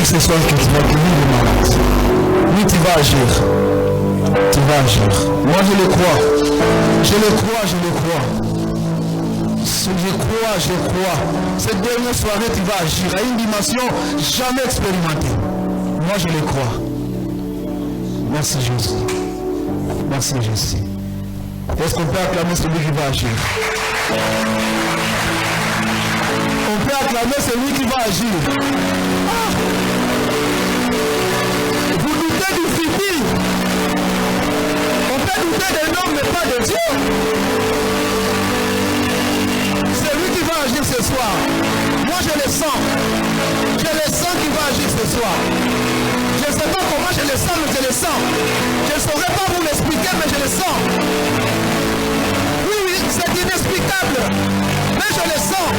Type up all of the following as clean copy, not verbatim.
sais que ce soir que tu vas guérir les malades. Oui, tu vas agir. Tu vas agir. Moi, je le crois. Je le crois, je le crois. Je crois, je crois. Cette dernière soirée, tu vas agir à une dimension jamais expérimentée. Moi, je le crois. Merci Jésus. Merci Jésus. Est-ce qu'on peut acclamer celui qui va agir? On peut acclamer celui qui va agir. Ah. Vous doutez du futur. On peut douter des noms, mais pas de Dieu. C'est lui qui va agir ce soir. Moi, je le sens. Je le sens qu'il va agir ce soir. Je ne sais pas comment je le sens, mais je le sens. Je ne saurais pas vous l'expliquer, mais je le sens. Oui, c'est inexplicable. Mais je le sens.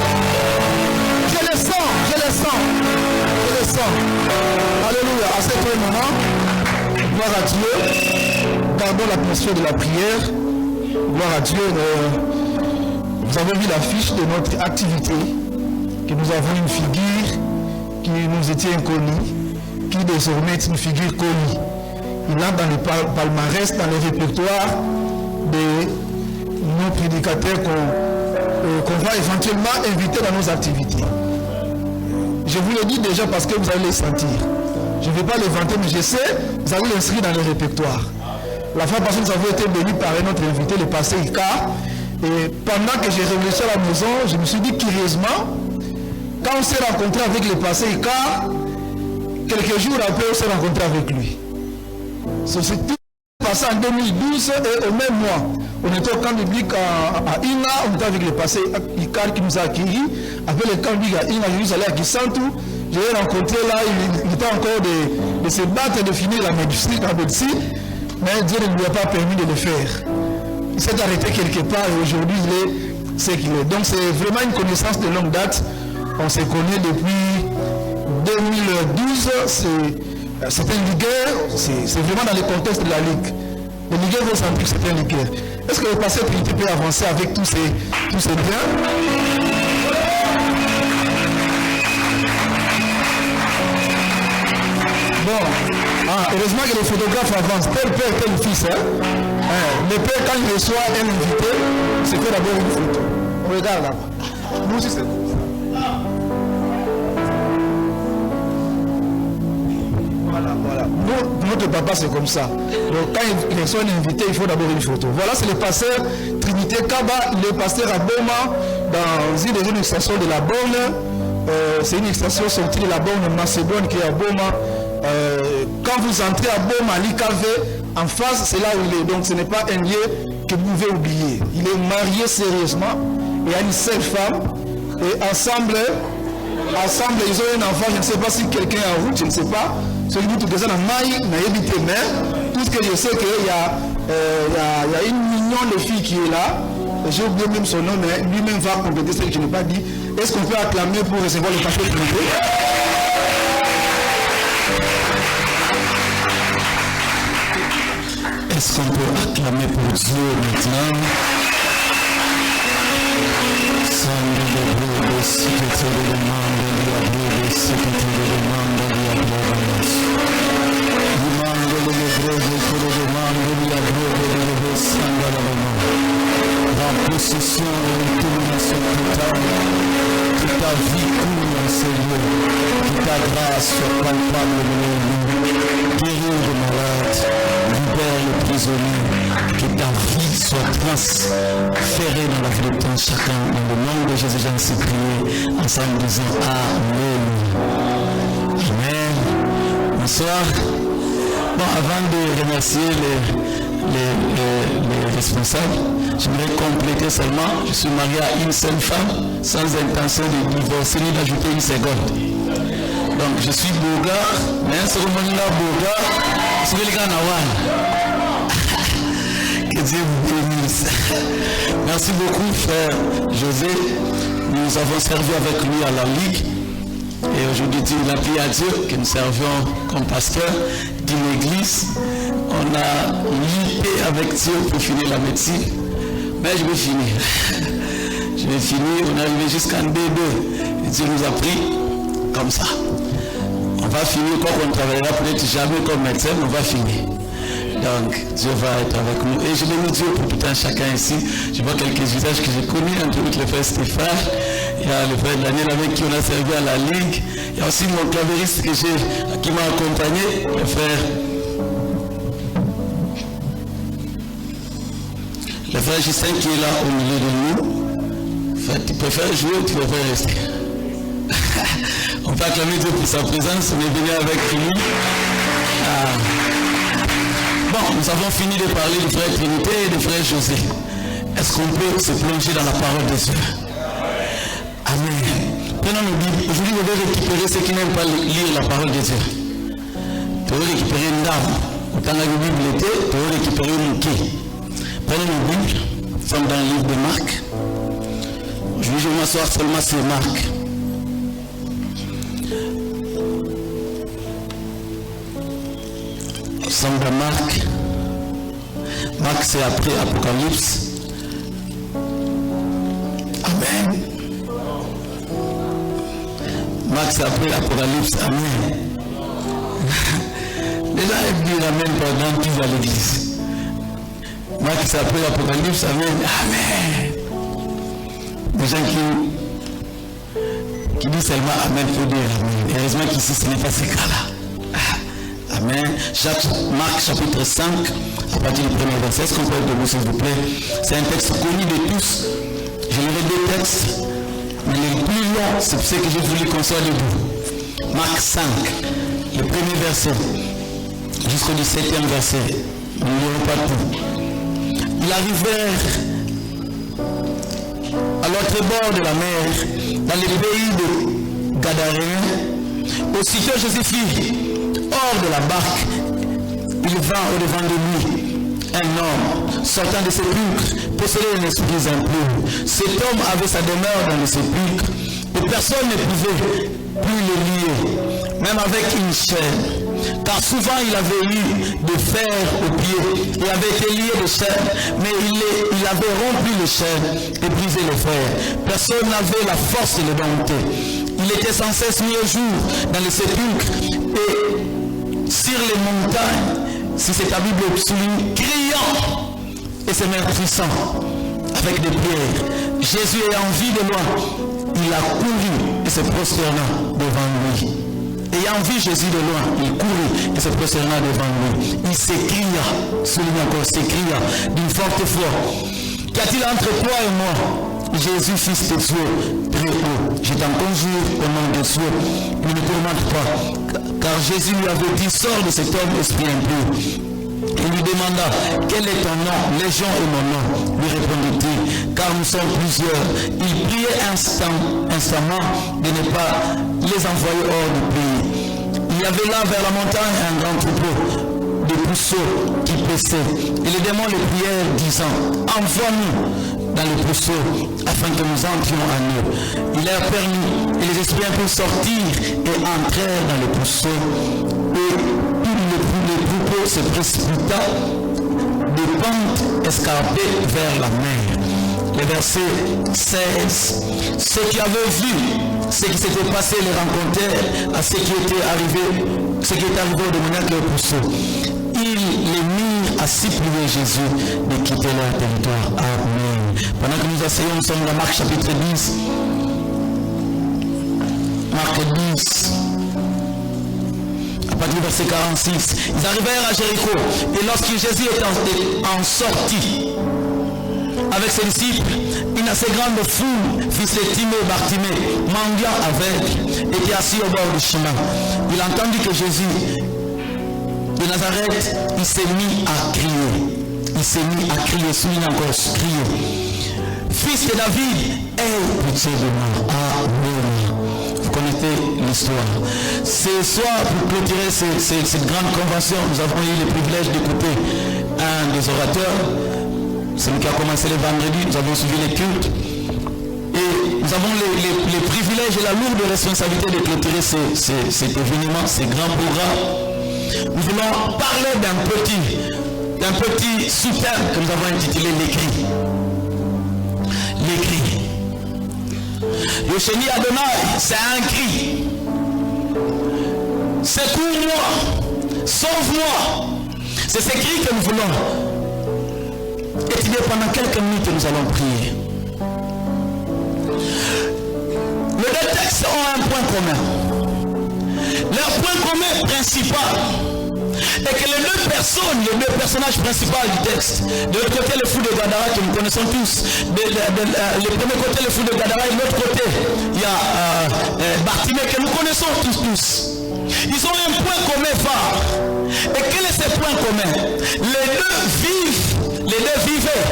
Je le sens, je le sens. Je le sens. Alléluia. À cet moment, gloire à Dieu. Gardons l'atmosphère de la prière. Gloire à Dieu. Vous avez vu l'affiche de notre activité. Que nous avons une figure qui nous était inconnue, qui désormais est une figure connue. Il entre dans le palmarès, dans le répertoire de nos prédicateurs qu'on va éventuellement inviter dans nos activités. Je vous le dis déjà parce que vous allez les sentir. Je ne vais pas les vanter, mais je sais, vous allez l'inscrire dans le répertoire. La fois passée, nous avons été bénis par un autre invité, le pasteur Ika. Et pendant que j'ai réfléchi à la maison, je me suis dit curieusement, quand on s'est rencontré avec le pasteur Ika, quelques jours après, on s'est rencontré avec lui. C'est tout passé en 2012 et au même mois. On était au camp biblique à Ina, on était avec le pasteur Ika qui nous a accueillis. Après le camp biblique à Ina, je suis allé à Kisantu. Je l'ai rencontré là, il était encore de se battre et de finir la médecine, mais Dieu ne lui a pas permis de le faire. Il s'est arrêté quelque part et aujourd'hui il est ce qu'il est. Donc c'est vraiment une connaissance de longue date. On se connaît depuis 2012. C'est un ligueur. C'est vraiment dans le contexte de la ligue. Le ligueur veut sentir que c'est un ligueur. Est-ce que le pasteur Trinité peut avancer avec tous ces biens? Bon, heureusement que les photographes avancent. Tel père, tel fils. Le père, quand il reçoit un invité, c'est fait d'abord une photo. On regarde là-bas. Nous aussi, c'est comme ça. Voilà. Notre papa, c'est comme ça. Donc, quand il reçoit un invité, il faut d'abord une photo. Voilà, c'est le pasteur Trinité Kaba. Il est pasteur à Boma, dans une extension de la Borne. C'est une extension sortie de la Borne Macédoine qui est à Boma. Quand vous entrez à Boma, à l'IKV, en face, c'est là où il est. Donc, ce n'est pas un lieu que vous pouvez oublier. Il est marié sérieusement et a une seule femme. Et ensemble, ils ont un enfant. Je ne sais pas si quelqu'un est en route, je ne sais pas. Celui qui est dans maille n'a évité, mais tout ce que je sais, qu'il y a une mignonne de fille qui est là. J'ai oublié même son nom, mais lui-même va compléter ce que je n'ai pas dit. Est-ce qu'on peut acclamer pour recevoir le pasteur Trinité? Est-ce qu'on peut acclamer pour Dieu maintenant? La possession et domination totale de ta vie coule, Seigneur, que ta grâce soit palpable dans nous, guérir les malades, libère les prisonniers, que ta vie soit transférée dans la vie de tout chacun, dans le nom de Jésus, j'en sais prier, ensemble disant Amen. Amen. Bonsoir. Bon, avant de remercier les responsables, j'aimerais compléter seulement, je suis marié à une seule femme, sans intention de divorcer ni d'ajouter une seconde. Donc je suis Boga, mais un cérémonie-là Boga, c'est le gars Nawan. Que Dieu vous bénisse. Merci beaucoup, frère José. Nous avons servi avec lui à la Ligue. Et aujourd'hui, il a prié à Dieu que nous servions comme pasteur d'une église. On a lutté avec Dieu pour finir la médecine. Mais je vais finir. Je vais finir. On est arrivé jusqu'en D2. Et Dieu nous a pris comme ça. On va finir, quoi qu'on ne travaillera peut-être jamais comme médecin, mais on va finir. Donc, Dieu va être avec nous. Et je bénis Dieu pour tout un chacun ici. Je vois quelques visages que j'ai connus, entre autres le frère Stéphane. Il y a le frère Daniel avec qui on a servi à la Ligue. Il y a aussi mon clavériste qui m'a accompagné, le frère. Le frère Justin qui est là au milieu de nous. En fait, tu préfères jouer ou tu préfères rester? On peut acclamer Dieu pour sa présence. On est venu avec lui. Bon, nous avons fini de parler du frère Trinité et du frère José. Est-ce qu'on peut se plonger dans la parole de Dieu? Amen. Prenons nos Bibles. Aujourd'hui, vous devez récupérer ceux qui n'aiment pas lire la parole de Dieu. Tu veux récupérer une dame. Quand la Bible était, tu veux récupérer une quai. Prenez nos Bibles. Nous sommes dans le livre de Marc. Aujourd'hui, je vais m'asseoir seulement sur Marc. Nous sommes dans Marc. Marc, c'est après Apocalypse. Amen. Marc, c'est après Apocalypse. Amen. Déjà, elle dit Amen pendant qu'ils à l'église. Marc, c'est après l'Apocalypse. Amen. Amen. Des gens qui disent seulement Amen, il faut dire Amen. Heureusement qu'ici, ce n'est pas ce cas-là. Amen. Marc chapitre 5, à partir du premier verset. Est-ce qu'on peut être debout, s'il vous plaît? C'est un texte connu de tous. Je lirai deux textes, mais le plus long, c'est ce que j'ai voulu qu'on soit debout. Marc 5, le premier verset, jusqu'au 17e verset. Nous ne lirons pas tout. Ils arrivèrent à l'autre bord de la mer, dans les pays de Gadaréens. Aussitôt Jésus fut hors de la barque. Il vint au-devant de lui un homme sortant de sépulcre, possédé d'un esprit impur. Cet homme avait sa demeure dans le sépulcre, et personne ne pouvait plus le lier, même avec une chaîne. Car souvent il avait eu de fer aux pieds, il avait été lié de chaînes, mais il avait rompu les chaînes et brisé les fers. Personne n'avait la force de le dompter. Il était sans cesse mis au jour dans les sépulcres et sur les montagnes, si c'est ta Bible souligne, criant et se meurtrissant avec des pierres. Jésus ayant vu de loin, il a couru et se prosterna devant lui. Ayant vu Jésus de loin, il courut et se prosterna devant lui. Il s'écria, souligne encore, s'écria d'une forte voix: qu'y a-t-il entre toi et moi? Jésus, fils de Dieu, très haut, je t'en conjure au nom de Dieu, ne me tourmente pas. Car Jésus lui avait dit: sors de cet homme, esprit impur. Il lui demanda: quel est ton nom? Légion est mon nom, lui répondit-il, car nous sommes plusieurs. Il priait instamment de ne pas les envoyer hors du pays. Il y avait là vers la montagne un grand troupeau de puceaux qui paissaient. Et les démons le prièrent, disant: envoie-nous dans le puceau, afin que nous entrions en eux. Il leur permit, et les esprits impurs sortirent et entrèrent dans le puceau. Et le troupeau se précipita des pentes escarpées vers la mer. Le verset 16. Ceux qui avaient vu ce qui s'était passé les rencontrèrent à ce qui était arrivé au dominateur le puceau. Ils les mirent à supplier Jésus de quitter leur territoire. Amen. Pendant que nous asseyons, nous sommes dans Marc chapitre 10. Marc 10. À partir du verset 46. Ils arrivèrent à Jéricho. Et lorsque Jésus était en sortie avec ses disciples, une assez grande foule, fils de Timée, Bartimée, mendiant aveugle, était assis au bord du chemin. Il entendit que Jésus de Nazareth, il s'est mis à crier. Il s'est mis à crier, souligne encore, crier: fils de David, aie pitié de moi. Amen. Vous connaissez l'histoire. Ce soir, pour clôturer cette grande convention, nous avons eu le privilège d'écouter un des orateurs, celui qui a commencé le vendredi. Nous avons suivi les cultes. Et nous avons les privilèges et la lourde responsabilité de clôturer cet événement, ces grands programmes. Nous voulons parler d'un petit sous-thème que nous avons intitulé l'écrit. L'écrit. Yosheni Adonai, c'est un cri. secours-moi, sauve-moi. C'est ce cri que nous voulons étudier pendant quelques minutes et nous allons prier. Les deux textes ont un point commun. Leur point commun principal est que les deux personnages principaux du texte, de l'autre côté le fou de Gadara que nous connaissons tous, le premier côté le fou de Gadara et de l'autre côté il y a Bartimée que nous connaissons tous. Ils ont un point commun phare. Et quel est ce point commun? Les deux vivaient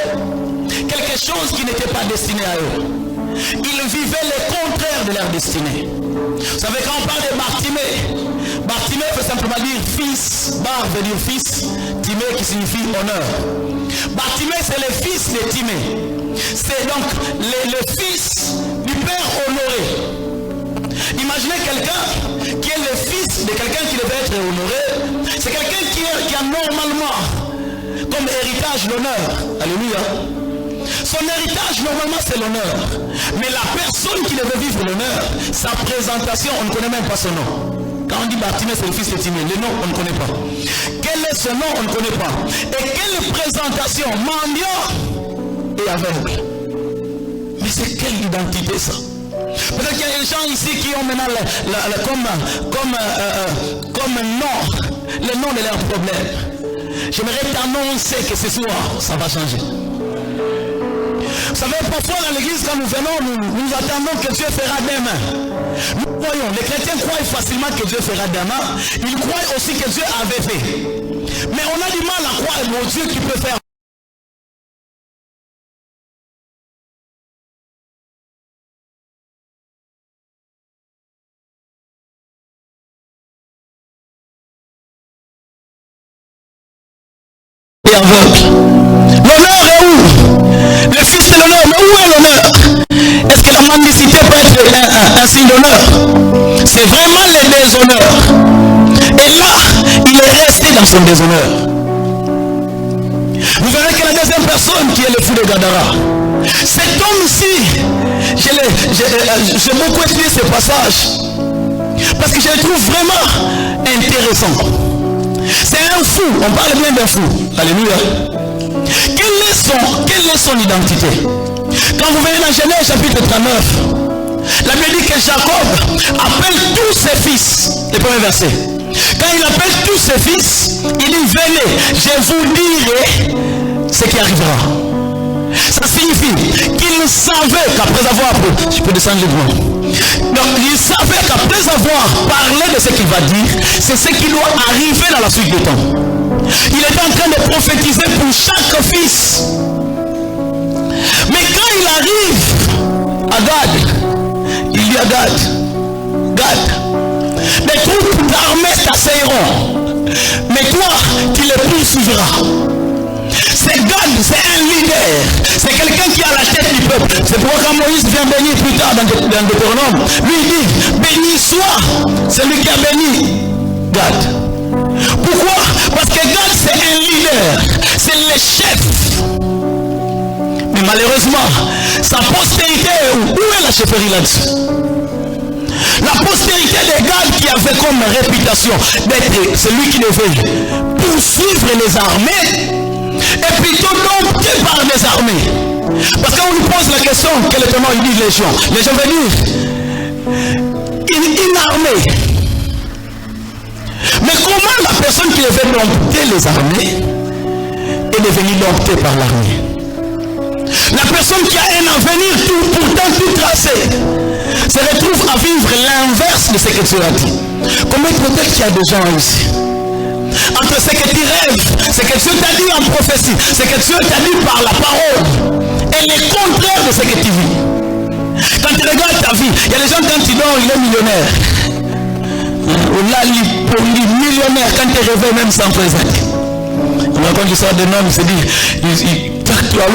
quelque chose qui n'était pas destiné à eux. Ils vivaient le contraire de leur destinée. Vous savez, quand on parle de Bartimée veut simplement dire fils. Bar veut dire fils. Timée qui signifie honneur. Bartimée, c'est le fils de Timée. C'est donc le fils du père honoré. Imaginez quelqu'un qui est le fils de quelqu'un qui devait être honoré. C'est quelqu'un qui a normalement comme héritage l'honneur. Alléluia. Son héritage normalement c'est l'honneur. Mais la personne qui devait vivre l'honneur, sa présentation, on ne connaît même pas son nom. Quand on dit Bartimée, c'est le fils de Timée. Le nom, on ne connaît pas. Quel est son nom, on ne connaît pas. Et quelle présentation? Mendiant et aveugle. Mais c'est quelle identité ça? Peut-être qu'il y a des gens ici qui ont maintenant comme nom, le nom de leurs problèmes. J'aimerais t'annoncer que ce soir, ça va changer. Vous savez, parfois dans l'église, quand nous venons, nous attendons que Dieu fera demain. Nous croyons, les chrétiens croient facilement que Dieu fera demain. Ils croient aussi que Dieu avait fait. Mais on a du mal à croire au Dieu qui peut faire. L'honneur est où? Le fils de l'honneur, mais où est l'honneur? Est-ce que la mendicité peut être un signe d'honneur? C'est vraiment le déshonneur. Et là, il est resté dans son déshonneur. Vous verrez que la deuxième personne qui est le fou de Gadara, cet homme-ci, j'ai beaucoup étudié ce passage parce que je le trouve vraiment intéressant. C'est un fou, on parle bien d'un fou. Alléluia. Quelle est son identité? Quand vous venez dans Genèse chapitre 39, la Bible dit que Jacob appelle tous ses fils. Le premier verset. Quand il appelle tous ses fils, il dit venez, je vous dirai ce qui arrivera. Ça signifie qu'il savait qu'après avoir... Je peux descendre les doigts. Donc il savait qu'après avoir parlé de ce qu'il va dire, c'est ce qui doit arriver dans la suite du temps. Il est en train de prophétiser pour chaque fils. Mais quand il arrive à Gad, il dit à Gad, les troupes d'armée t'assailleront, mais toi, tu les poursuivras. C'est Gad, c'est un leader, c'est quelqu'un qui a la tête du peuple. C'est pourquoi quand Moïse vient bénir plus tard dans Deutéronome, lui il dit, béni soit celui qui a béni Gad. Pourquoi? Parce que Gad c'est un leader, c'est le chef. Mais malheureusement, sa postérité, où est la chefferie là-dessus? La postérité de Gad qui avait comme réputation d'être celui qui devait poursuivre les armées, et plutôt dompté par des armées. Parce qu'on lui pose la question, quel est ton nom? Il dit légion. Légion veut dire une armée. Mais comment la personne qui devait dompter les armées est devenue domptée par l'armée? La personne qui a un avenir pourtant tout tracé se retrouve à vivre l'inverse de ce que Dieu a dit. Comment peut-être qu'il y a des gens ici? Entre ce que tu rêves, ce que Dieu t'a dit en prophétie, ce que Dieu t'a dit par la parole, et le contraire de ce que tu vis. Quand tu regardes ta vie, il y a des gens quand tu dors, il est millionnaire. Il est millionnaire quand tu réveilles même sans présent. On raconte l'histoire d'un homme, il s'est dit, il a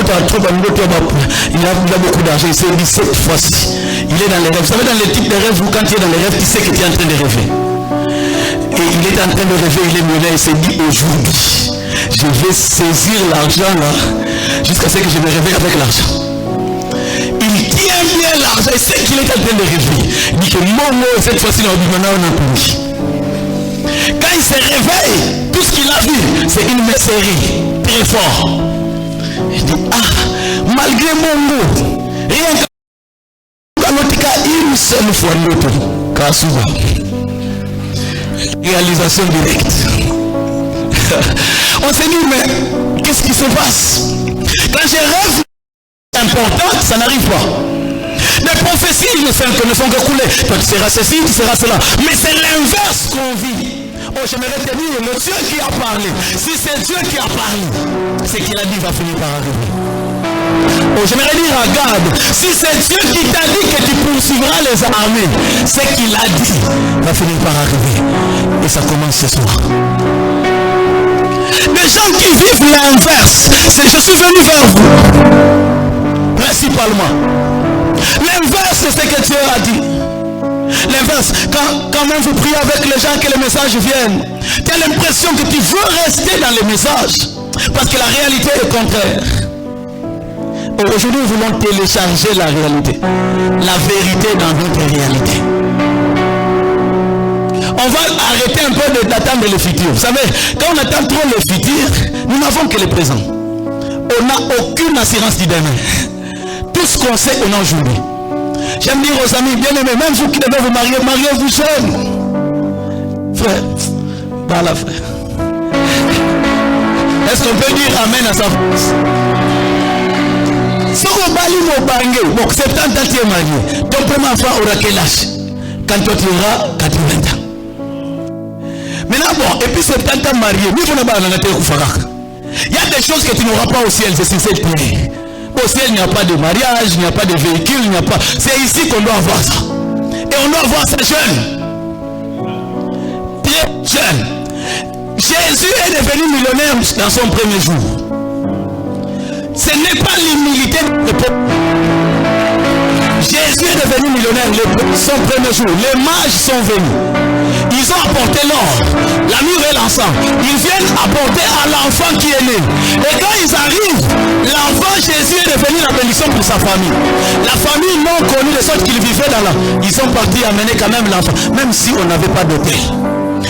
beaucoup d'argent, il s'est dit cette fois-ci, il est dans les rêves. Vous savez, dans les types de rêves, quand tu es dans les rêves, tu sais que tu es en train de rêver. Et il est en train de rêver, il est millionnaire, il s'est dit aujourd'hui, je vais saisir l'argent là, jusqu'à ce que je me réveille avec l'argent. Il tient bien l'argent, il sait qu'il est en train de rêver. Il dit que mon mot, cette fois-ci, on a plus. quand il se réveille, tout ce qu'il a vu, c'est une messerie très fort. Il dit, ah, malgré mon goût, rien que une seule fois l'autre, car souvent, réalisation directe. On s'est dit, mais qu'est-ce qui se passe? Quand j'ai rêve important, ça n'arrive pas. Les prophéties ne font que couler. Toi, tu seras ceci, tu seras cela. Mais c'est l'inverse qu'on vit. Oh, j'aimerais te dire, le Dieu qui a parlé, si c'est Dieu qui a parlé, c'est qu'il a dit va finir par arriver. Oh, j'aimerais dire à Gad, si c'est Dieu qui t'a dit que tu poursuivras les armées, c'est qu'il a dit va finir par arriver. Et ça commence ce soir. Les gens qui vivent l'inverse, c'est je suis venu vers vous. Principalement. L'inverse, c'est ce que Dieu a dit. L'inverse, quand même vous priez avec les gens que les messages viennent, tu as l'impression que tu veux rester dans les messages parce que la réalité est contraire. Aujourd'hui, nous voulons télécharger la réalité, la vérité dans notre réalité. On va arrêter un peu d'attendre le futur. Vous savez, quand on attend trop le futur, nous n'avons que le présent. On n'a aucune assurance du demain. Tout ce qu'on sait, on a aujourd'hui. J'aime dire aux amis bien-aimés, même vous qui devez vous marier, mariez-vous jeune. Frère, par la frère. Est-ce qu'on peut dire amen à sa place? Si on bali mon bangé, donc 70 ans tu es marié, ton premier enfant aura quel âge? Quand toi tu auras 80 ans. Maintenant bon, et puis 70 ans marié, il y a des choses que tu n'auras pas au ciel, c'est sincère. Au ciel, il n'y a pas de mariage, il n'y a pas de véhicule, il n'y a pas. C'est ici qu'on doit avoir ça. Et on doit avoir ça jeune. Très jeune. Jésus est devenu millionnaire dans son premier jour. Ce n'est pas l'humilité de peuple. Jésus est devenu millionnaire son premier jour. Les mages sont venus. Ils ont apporté l'or, la mûre et l'encens. Ils viennent apporter à l'enfant qui est né. Et quand ils arrivent, l'enfant Jésus est devenu la bénédiction pour sa famille. La famille non connue de sorte qu'ils vivaient dans la... Ils sont partis amener quand même l'enfant. Même si on n'avait pas d'hôtel.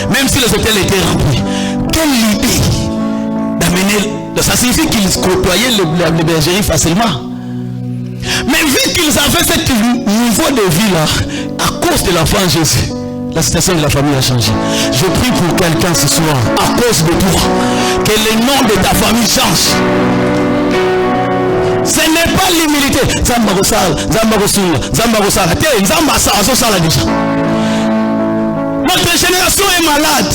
Même si les hôtels étaient remplis. Quelle idée d'amener... Ça signifie qu'ils côtoyaient les bergeries facilement. Mais vu qu'ils avaient ce niveau de vie là, à cause de l'enfant Jésus, la situation de la famille a changé. Je prie pour quelqu'un ce soir, à cause de toi, que le nom de ta famille change. Ce n'est pas l'humilité. Notre génération est malade.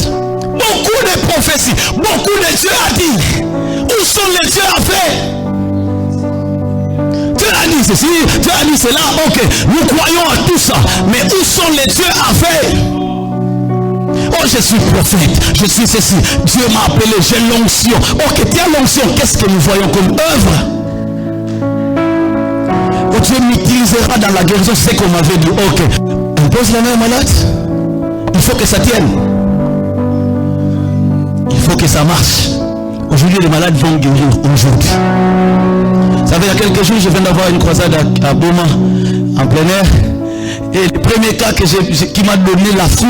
Beaucoup de prophéties, beaucoup de Dieu a dit. Où sont les dieux à faire? Dieu a dit ceci, Dieu a dit cela, ok, nous croyons à tout ça, mais où sont les dieux à faire? Oh, je suis prophète, je suis ceci, Dieu m'a appelé, j'ai l'onction. Ok, tu as l'onction, qu'est-ce que nous voyons comme œuvre? Oh, Dieu m'utilisera dans la guérison, c'est ce qu'on m'avait dit. Ok, on pose la main malade, il faut que ça tienne, il faut que ça marche. Aujourd'hui, les malades vont guérir aujourd'hui. Vous savez, il y a quelques jours, je viens d'avoir une croisade à Boma, en plein air. Et le premier cas qui m'a donné la foi,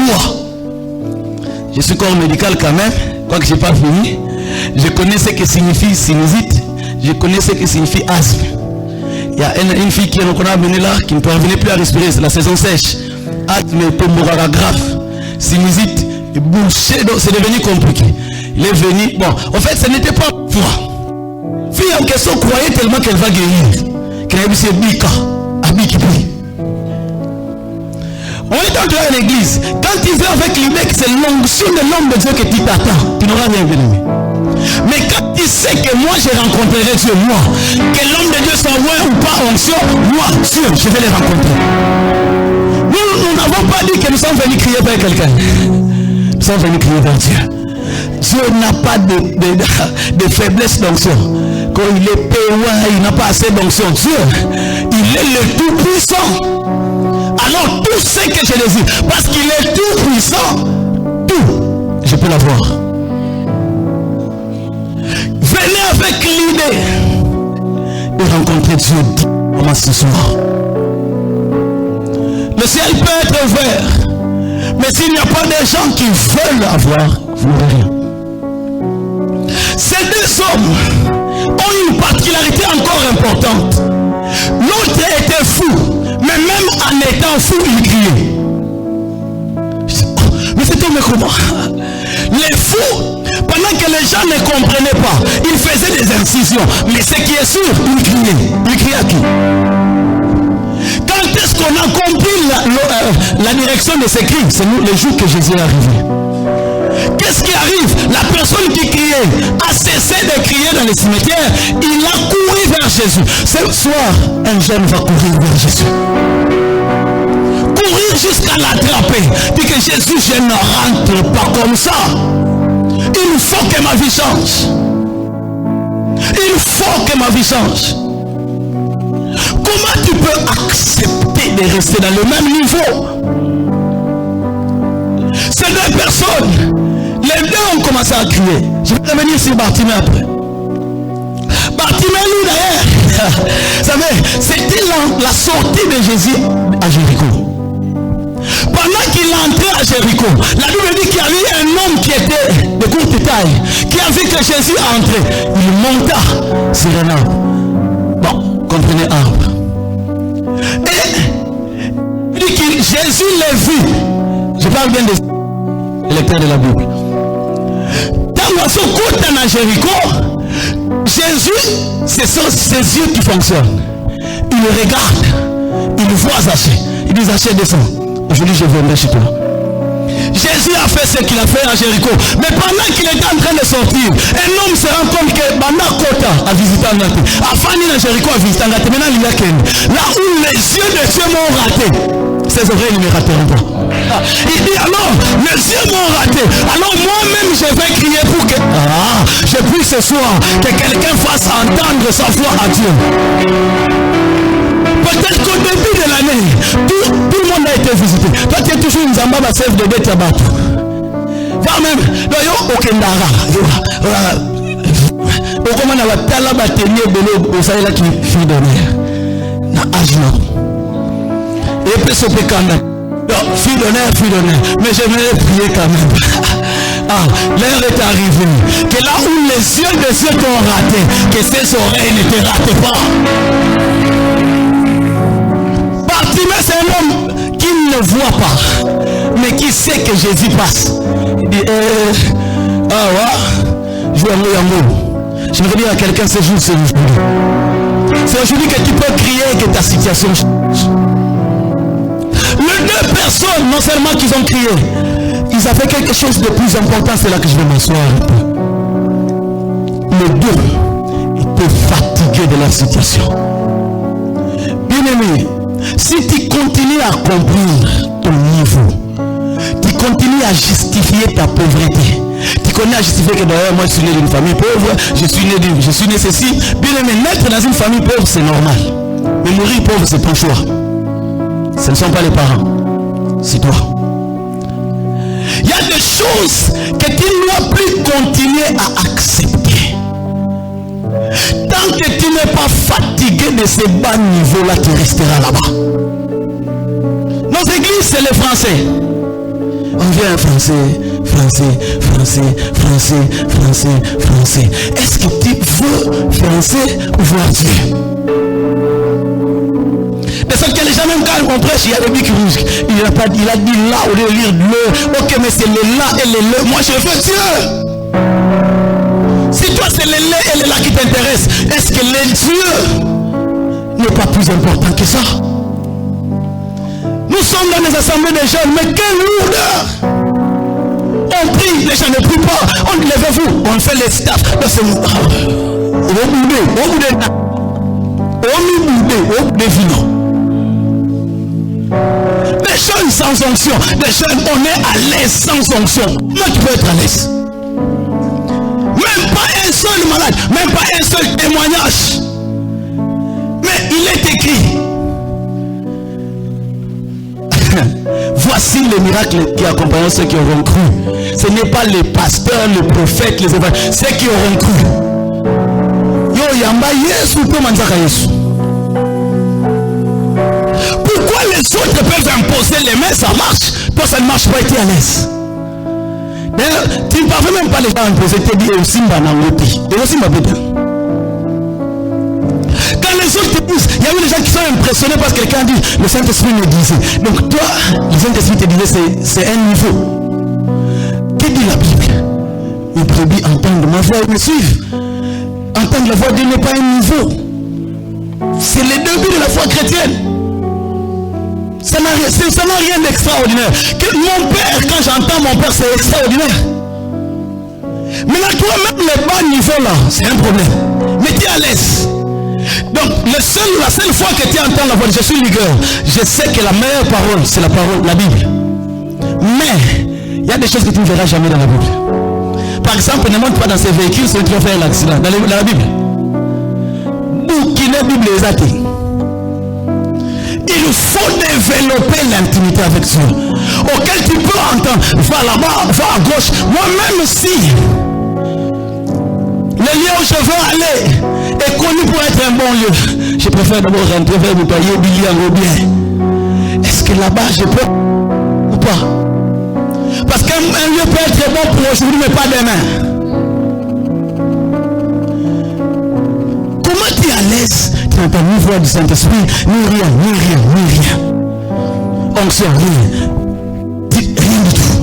je suis corps médical quand même, quoique je n'ai pas fini. Je connais ce que signifie sinusite, je connais ce que signifie asthme. Il y a une fille qui qu'on a amenée là, qui ne parvenait plus à respirer, c'est la saison sèche. Asthme et pulmonaire grave, sinusite, bouché, donc c'est devenu compliqué. Il est venu, bon, en fait, ce n'était pas foi. Fille en question croyait tellement qu'elle va guérir. Qu'elle a vu ses bika, habits qui prie. On est entré à l'église. Quand tu viens avec l'idée que c'est l'onction de l'homme de Dieu que tu t'attends, tu n'auras rien bien. Mais quand tu sais que moi je rencontrerai Dieu, moi, que l'homme de Dieu soit loin ou pas onction, moi, Dieu, je vais les rencontrer. Nous n'avons pas dit que nous sommes venus crier vers quelqu'un. Nous sommes venus crier vers Dieu. Dieu n'a pas de faiblesse d'onction. Quand il est péoua, il n'a pas assez d'onction. Dieu, il est le tout-puissant. Alors tout ce que je désire, parce qu'il est tout-puissant, tout, je peux l'avoir. Venez avec l'idée de rencontrer Dieu comment ce soir. Le ciel peut être ouvert, mais s'il n'y a pas de gens qui veulent avoir, vous n'aurez rien. Ces deux hommes ont une particularité encore importante. L'autre était fou, mais même en étant fou, il criait. Mais cet homme est comment? Les fous, pendant que les gens ne comprenaient pas, ils faisaient des incisions. Mais ce qui est sûr, ils criaient. Ils criaient à qui? Quand est-ce qu'on a compris la direction de ces cris? C'est nous, les jours que Jésus est arrivé. Qu'est-ce qui arrive? La personne qui criait a cessé de crier dans les cimetières. Il a couru vers Jésus. Ce soir, un jeune va courir vers Jésus. Courir jusqu'à l'attraper. Dit que Jésus, je ne rentre pas comme ça. Il faut que ma vie change. Il faut que ma vie change. Comment tu peux accepter de rester dans le même niveau? Ces deux personnes, les deux ont commencé à crier. Je vais revenir sur Bartimée après. Bartimée, lui d'ailleurs, vous savez, c'était la sortie de Jésus à Jéricho. Pendant qu'il entrait à Jéricho, la Bible dit qu'il y avait un homme qui était de courte taille, qui a vu que Jésus entrait. Il monta sur un arbre. Bon, comprenez arbre. Et il dit que Jésus l'a vu. Je parle bien des lecteurs de la Bible. Dans son côté à Jéricho, Jésus, c'est ses yeux qui fonctionnent. Il regarde, il voit Zachée. Il dit Zachée, descend. Aujourd'hui, je viendrai chez toi. Jésus a fait ce qu'il a fait à Jéricho. Mais pendant qu'il était en train de sortir, un homme se rend compte que Banda Kota a visité un gâté. Afani à Jéricho a visité un gâté. Maintenant, il y a qu'un. Là où les yeux de Dieu m'ont raté, ses oreilles ne me rateront pas. Il dit alors, les yeux m'ont raté. Alors moi-même, je vais crier pour que je puisse ce soir que quelqu'un fasse entendre sa voix à Dieu. Peut-être qu'au début de l'année, tout le monde a été visité. Toi, tu es toujours une zamba à chef de bête à battre. Va même, au Kendara. Au comment on va tala batenir de l'eau, au salaire qui fit d'honneur. Na ajna. Et puis, ce pécanda. Fille d'honneur. Mais j'aimerais prier quand même. L'heure est arrivée. Que là où les yeux de ceux t'ont raté, que ces oreilles ne te ratent pas. Bartimée, c'est un homme qui ne voit pas, mais qui sait que Jésus passe. Il dit, je vais dire à quelqu'un ce jour, c'est aujourd'hui. C'est aujourd'hui que tu peux crier et que ta situation change. Les deux personnes, non seulement qu'ils ont crié, ils avaient quelque chose de plus important, c'est là que je vais m'asseoir un peu. Les deux étaient fatigués de leur situation. Bien aimé, si tu continues à comprendre ton niveau, tu continues à justifier ta pauvreté, tu connais à justifier que d'ailleurs moi je suis né d'une famille pauvre, je suis né ceci. Bien aimé, naître dans une famille pauvre c'est normal, mais mourir pauvre c'est ton choix. Ce ne sont pas les parents, c'est toi. Il y a des choses que tu ne dois plus continuer à accepter. Tant que tu n'es pas fatigué de ces bas niveaux-là, tu resteras là-bas. Nos églises, c'est les Français. On vient français. Est-ce que tu veux français ou voir Dieu? Parce que les gens, même quand on prêche, il y a des bics rouges. Il a dit là, au lieu de lire le. Ok, mais c'est le là et le. Moi, je veux Dieu. Si toi, c'est le là et le là qui t'intéresse, est-ce que le Dieu n'est pas plus important que ça? Nous sommes dans les assemblées des jeunes, mais quelle lourdeur! On prie, les gens ne prient pas. On dit, levez-vous, on fait les staffs. Des jeunes sans onction, des jeunes, on est à l'aise sans onction. Comment tu peux être à l'aise? Même pas un seul malade, même pas un seul témoignage. Mais il est écrit. Voici le miracle qui accompagne ceux qui auront cru. Ce n'est pas les pasteurs, les prophètes, les évangélistes, ceux qui auront cru. Yo yamba Yesu pe manzaka Yesu. Pourquoi les autres peuvent imposer les mains, ça marche? Toi ça ne marche pas, tu es à l'aise. D'ailleurs, tu ne parviens même pas les gens à imposer, tu dis Simba Nangopi. Et aussi ma bébé. Quand les autres te disent, il y a eu des gens qui sont impressionnés parce que quelqu'un dit le Saint-Esprit me disait. Donc toi, le Saint-Esprit te disait c'est un niveau. Que dit la Bible? Les brebis entendent ma voix et me suivent. Entendre la voix de Dieu n'est pas un niveau. C'est le début de la foi chrétienne. Ça n'a rien d'extraordinaire. Mon père, quand j'entends mon père, c'est extraordinaire. Maintenant, toi-même, les bas niveaux là, c'est un problème. Mais tu es à l'aise. Donc, la seule fois que tu entends la voix de je suis ligueur, je sais que la meilleure parole, c'est la parole, la Bible. Mais, il y a des choses que tu ne verras jamais dans la Bible. Par exemple, ne monte pas dans ces véhicules si tu vas faire un accident. Dans la Bible. Bouquiner Bible les athées. Il faut développer l'intimité avec Dieu. Auquel tu peux entendre. Va là-bas, va à gauche. Moi-même aussi. Le lieu où je veux aller est connu pour être un bon lieu. Je préfère d'abord rentrer vers Boutaillé, Billy en bien. Est-ce que là-bas je peux ou pas? Parce qu'un lieu peut être bon pour aujourd'hui, mais pas demain. Comment tu es à l'aise? Tu n'entends ni voix du Saint-Esprit, ni rien. Onction, rien. Rien du tout.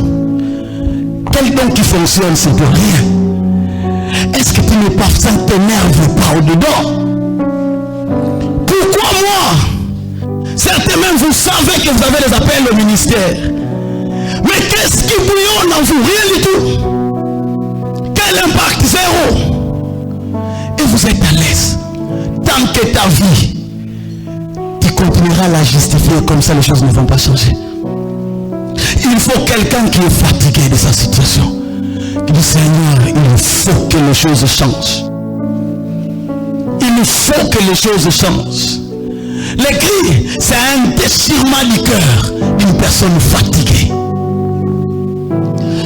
Quel don qui fonctionne, c'est de rien. Est-ce que tu n'es pas, ça ne t'énerve pas au-dedans? Pourquoi moi? Certains même vous savez que vous avez des appels au ministère. Mais qu'est-ce qui bouillonne en vous? Rien du tout. Quel impact? Zéro. Et vous êtes à l'aise. Tant que ta vie, tu continueras à la justifier comme ça, les choses ne vont pas changer. Il faut quelqu'un qui est fatigué de sa situation. Qui dit Seigneur, il faut que les choses changent. Il faut que les choses changent. Les cris, c'est un déchirement du cœur d'une personne fatiguée.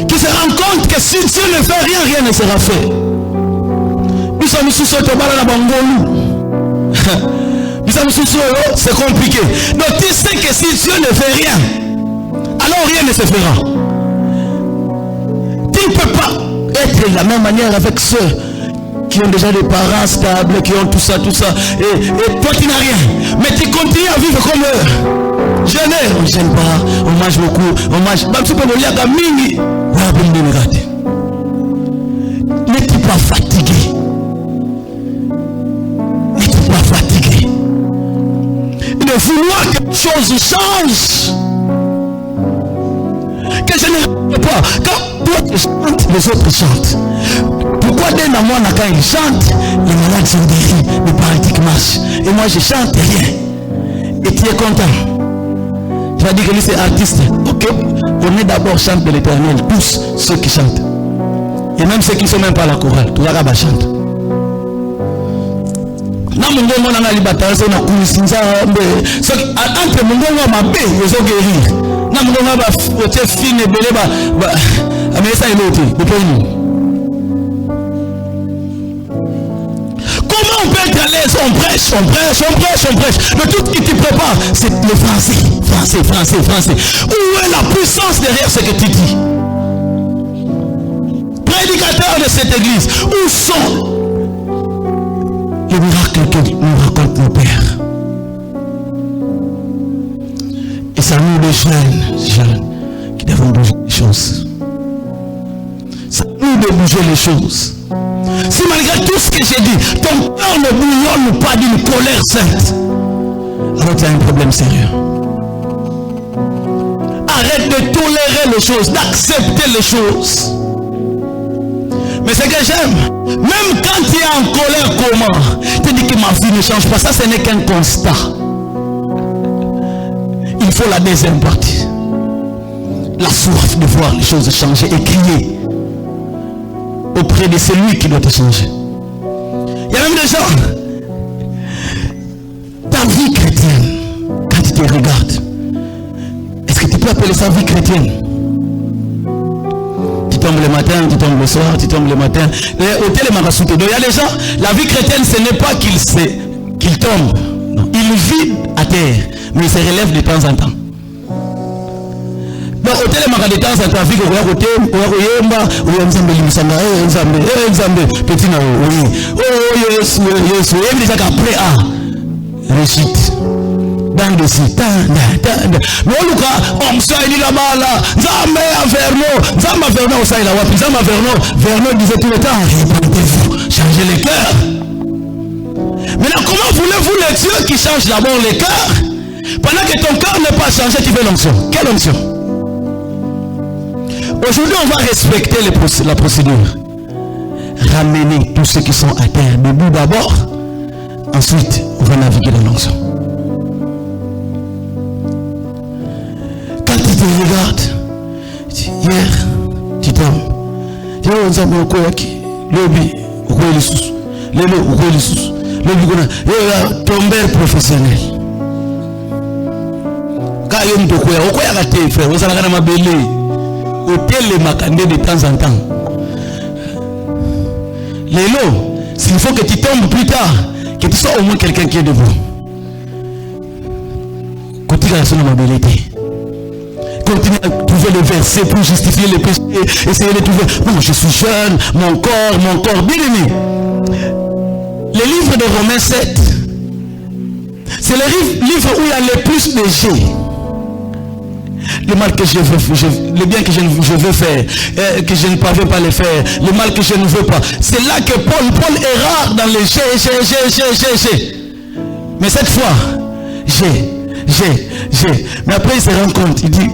Qui se rend compte que si Dieu ne fait rien, rien ne sera fait. C'est compliqué. Donc tu sais que si Dieu ne fait rien, alors rien ne se fera. Tu ne peux pas être de la même manière avec ceux qui ont déjà des parents stables, qui ont tout ça. Et toi tu n'as rien. Mais tu continues à vivre comme eux. Jeûner, on ne gêne pas, on mange beaucoup, on mange. N'es-tu pas fatigué? N'es-tu pas fatigué de vouloir que les choses changent? Que je ne rêve pas. Quand toi tu chantes, les autres chantent. Pourquoi dès la mois, quand ils chantent, les malades sont guéris, les paralytiques marchent. Et moi je chante rien. Et tu es content. Tu vas dire que lui c'est artiste. Ok, on est d'abord chante de l'Éternel, tous ceux qui chantent. Et même ceux qui ne sont même pas à la chorale, tout le monde chante. Entre mon gars ma bé, ils ont guéri. Na mon gars va fine belé mais ça il est comment on peut être à l'aise? On prêche. Le tout qui te prépare, c'est le français. Où est la puissance derrière ce que tu dis? Prédicateur de cette église, où sont les miracles que nous racontent nos pères? Et c'est à nous les jeunes qui devons bouger les choses. C'est à nous de bouger les choses. Si malgré tout ce que j'ai dit, ton cœur ne bouillonne pas d'une colère sainte, alors tu as un problème sérieux. Arrête de tolérer les choses, d'accepter les choses. Mais ce que j'aime, même quand tu es en colère, comment? Tu dis que ma vie ne change pas. Ça, ce n'est qu'un constat. Il faut la deuxième partie. La soif de voir les choses changer et crier auprès de celui qui doit te changer. Il y a même des gens, ta vie chrétienne, quand tu te regardes, est-ce que tu peux appeler ça vie chrétienne? Tu tombes le matin, tu tombes le soir, tu tombes le matin. Donc il y a des gens, la vie chrétienne, ce n'est pas qu'il tombe. Non. Il vit à terre, mais il se relève de temps en temps. Donc, hôtel est marqué de temps en trafic, on va côté, petit na oui. Oh yes, et déjà qu'après réussite. Dans le site, mais on luka, on s'est dit la mala, Zame Verno, on s'est là, Zama Verno disait tout le temps, répondez-vous, changez les cœurs. Maintenant, comment voulez-vous les dieux qui changent d'abord les cœurs? Pendant que ton cœur n'est pas changé, tu fais l'onction. Quelle onction? Aujourd'hui, on va respecter la procédure. Ramener tous ceux qui sont à terre debout d'abord. Ensuite, on va naviguer dans l'onction. Quand tu te regardes, hier, tu tombes. Tu vas au Koyaki, Lobi, au Koyalissus, Lelo, au Koyalissus, Lobi, ton père professionnel. Quand il y a un Koya, au Koyaki, frère, vous allez ma belle, au télémacandé de temps en temps. Lelo, s'il faut que tu tombes plus tard, que tu sois au moins quelqu'un qui est debout. Continue à sonner ma belleté. Continue à trouver les versets pour justifier les péchés. Essayez de trouver. Non, je suis jeune, mon corps. Bien aimé. Le livre de Romains 7, c'est le livre où il y a le plus de G. Le mal que je veux, le bien que je veux faire, que je ne parviens pas à le faire, le mal que je ne veux pas. C'est là que Paul est rare dans les G. Mais cette fois, G. Mais après il se rend compte, il dit,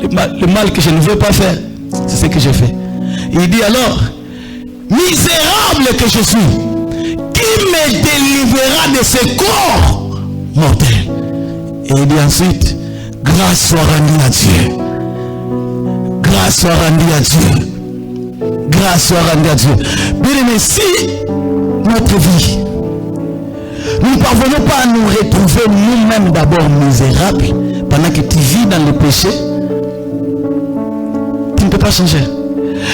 le mal que je ne veux pas faire, c'est ce que je fais. Il dit alors, misérable que je suis, qui me délivrera de ce corps mortel? Et il dit ensuite, grâce soit rendue à Dieu. Grâce soit rendue à Dieu. Grâce soit rendue à Dieu. Bien aimé, si notre vie, nous ne parvenons pas à nous retrouver nous-mêmes d'abord misérables, pendant que tu vis dans le péché, tu ne peux pas changer.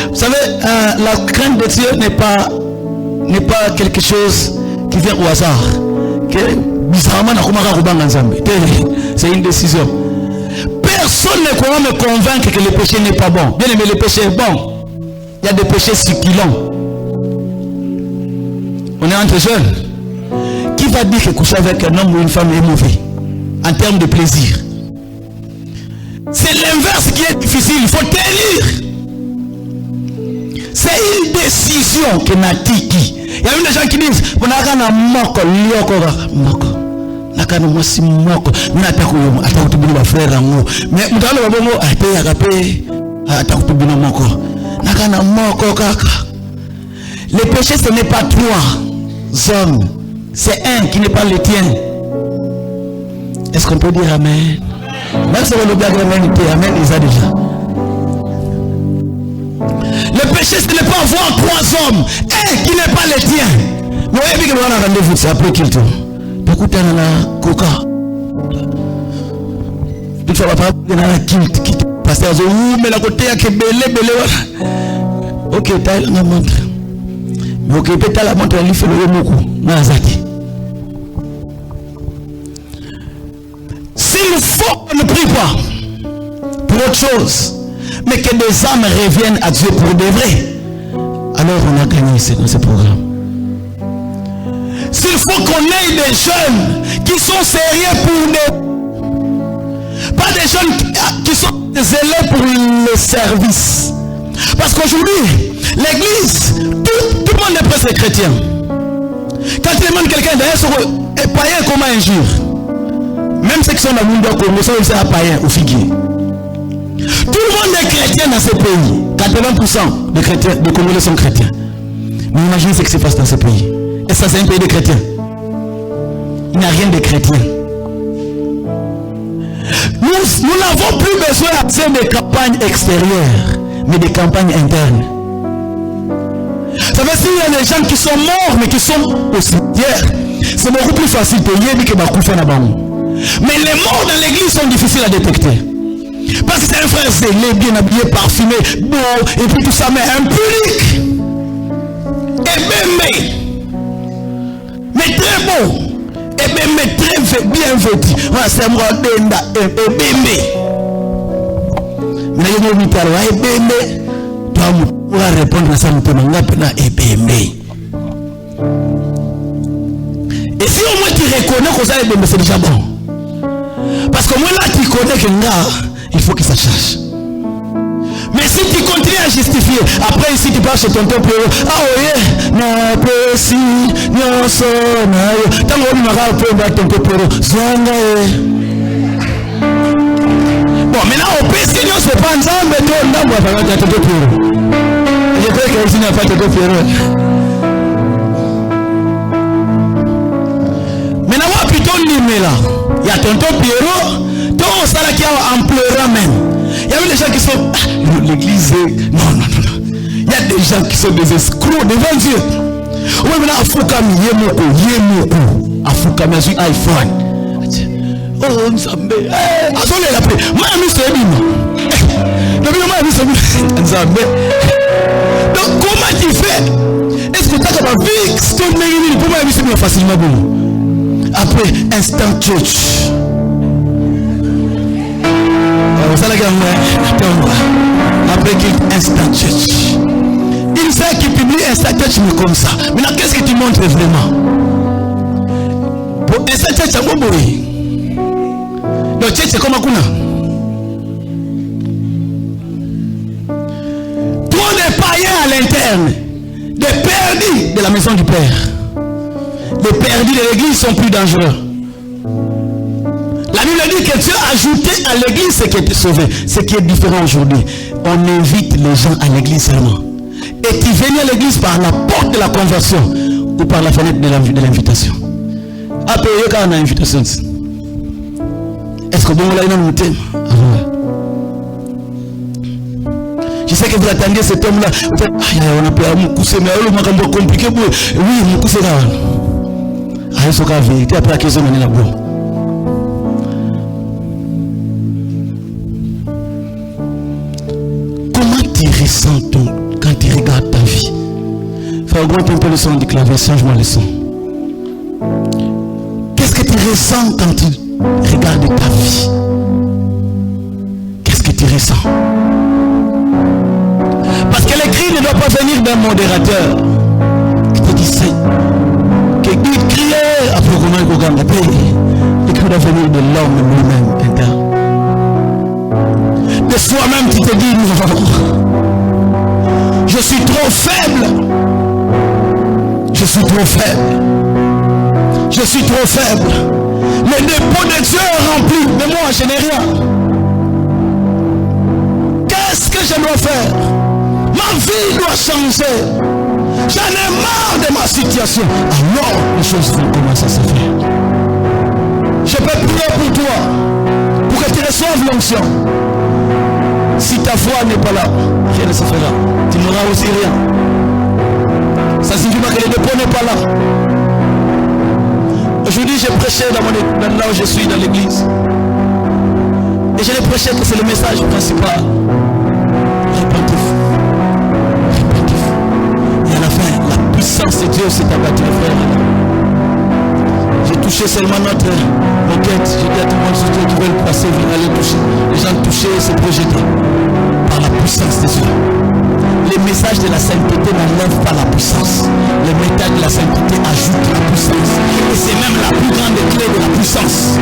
Vous savez, la crainte de Dieu n'est pas quelque chose qui vient au hasard. C'est une décision. Personne ne pourra me convaincre que le péché n'est pas bon. Bien aimé, le péché est bon. Il y a des péchés succulents. On est entre jeunes. Qui va dire que coucher avec un homme ou une femme est mauvais en termes de plaisir? C'est l'inverse qui est difficile. Il faut tenir. C'est une décision que Natiki. Il y a des gens qui disent on a un moko, moko. Nakano mwasi moko natakuyo atakutubina ba frère ngo mais mutalo babongo ate agape atakutubina moko nakana moko kaka. Le péché ce n'est pas trois hommes, c'est un qui n'est pas le tien. Est-ce qu'on peut dire amen? Même si on le blague amen, il y a déjà. Le péché ce n'est pas avoir trois hommes, un qui n'est pas le tien. Moi et puis on a rendez-vous, c'est après qu'il tourne. Écoutez la coca. Tu fais pas la qui parce que mais la côté à que belé. OK, t'as la montre. Mais OK, peut-être la montre elle fait le beaucoup. Nazaki. S'il faut qu'on ne prie pas pour autre chose, mais que des âmes reviennent à Dieu pour de vrai, alors on a gagné dans ce programme. S'il faut qu'on ait des jeunes qui sont sérieux pour nous, pas des jeunes qui sont zélés pour le service. Parce qu'aujourd'hui, l'église, tout le monde est presque chrétien. Quand tu demandes quelqu'un d'ailleurs, est païen, comment injure? Même ceux qui sont dans le monde Congo sont aussi à païen ou figuier. Tout le monde est chrétien dans ce pays. 80% des chrétiens, des Congolais sont chrétiens. Mais imaginez ce qui se passe dans ce pays. Et ça, c'est un pays de chrétiens. Il n'y a rien de chrétien. Nous n'avons plus besoin de campagnes extérieures, mais des campagnes internes. Ça veut dire qu'il y a des gens qui sont morts, mais qui sont au cimetière. C'est beaucoup plus facile de y que mais les morts dans l'église sont difficiles à détecter. Parce que c'est un frère zélé, bien habillé, parfumé, beau, et puis tout ça, mais impunique. Et même. Mais très beau, et même très bien vêtu. C'est moi, et bébé. Mais il y a une mitalo ebembe. Toi pour répondre à ça mutema pena ebembe. Et si au moins tu reconnais que ça ebembe c'est déjà bon. Parce que moi là tu connais que il faut que ça change. Mais si tu continues à justifier, après ici tu pars chez tonton Pierrot, ah oui, na pesi, nyonso na yo. Tango on m'a rappelé tonton Pierrot, zonga. Bon, maintenant au pesi nyonso c'est pas nzambe to ndambo afaka tonton Pierrot. Je crois que ici n'a pas tonton Pierrot. Maintenant moi plutôt nimela, il y a tonton Pierrot, donc on s'arrête en pleurant même. Il y a des gens qui sont l'église. Non. Il y a des gens qui sont des escrocs devant Dieu. Oui, mais Afukami, Yemoko. Afukami, sur iPhone. Oh, Nzambe. Attendez la paix. Moi, je suis Nzambe. Donc, comment tu fais? Est-ce que tu as capable de vivre? Pour moi, je suis facilement bon. Après, instant church. Après qu'il instant church. Il sait qu'il publie instant church mais comme ça. Maintenant qu'est-ce que tu montres vraiment? Pour instant church c'est bon. Le church c'est comme Akuna. Trop de païens à l'interne. Des perdus de la maison du Père. Les perdus de l'église sont plus dangereux. La Bible dit que Dieu a ajouté à l'église ce qui est sauvé, ce qui est différent aujourd'hui. On invite les gens à l'église seulement. Et tu viens à l'église par la porte de la conversion ou par la fenêtre de l'invitation. Après, il y a une invitation. Est-ce que vous avez une thème? Je sais que vous attendez cet homme-là. On a pu couper, mais on a compliqué. Oui, on coupe là. Il faut qu'à vérité après la question on est là-bas. Quand tu regardes ta vie, fais augmenter un peu le son du clavier, change-moi le son. Qu'est-ce que tu ressens quand tu regardes ta vie? Qu'est-ce que tu ressens? Parce que les cris ne doivent pas venir d'un modérateur qui te dit c'est que tu criais après comment il faut gagner. Les cris doivent venir de l'homme lui-même interne. De soi-même tu te dis non. Je suis trop faible. Je suis trop faible. Je suis trop faible. Le dépôt de Dieu est rempli. Mais moi, je n'ai rien. Qu'est-ce que je dois faire? Ma vie doit changer. J'en ai marre de ma situation. Alors, les choses vont commencer à se faire. Je peux prier pour toi. Pour que tu reçoives l'onction. Si ta foi n'est pas là, rien ne se fera. Tu n'auras aussi rien. Ça signifie que le dépôt n'est pas là. Aujourd'hui, j'ai prêché là où je suis dans l'église. Et je l'ai prêché que c'est le message principal. Répentif. Répentif. Et à la fin, la puissance de Dieu s'est abattue, frère. J'ai touché seulement notre moquette. J'ai dit à tout le monde, ceux qui veulent passer, venez aller toucher. Les gens touchés, se projeter par la puissance de Dieu. Les messages de la sainteté n'enlèvent pas la puissance. Les méthodes de la sainteté ajoutent la puissance. Et c'est même la plus grande clé de la puissance.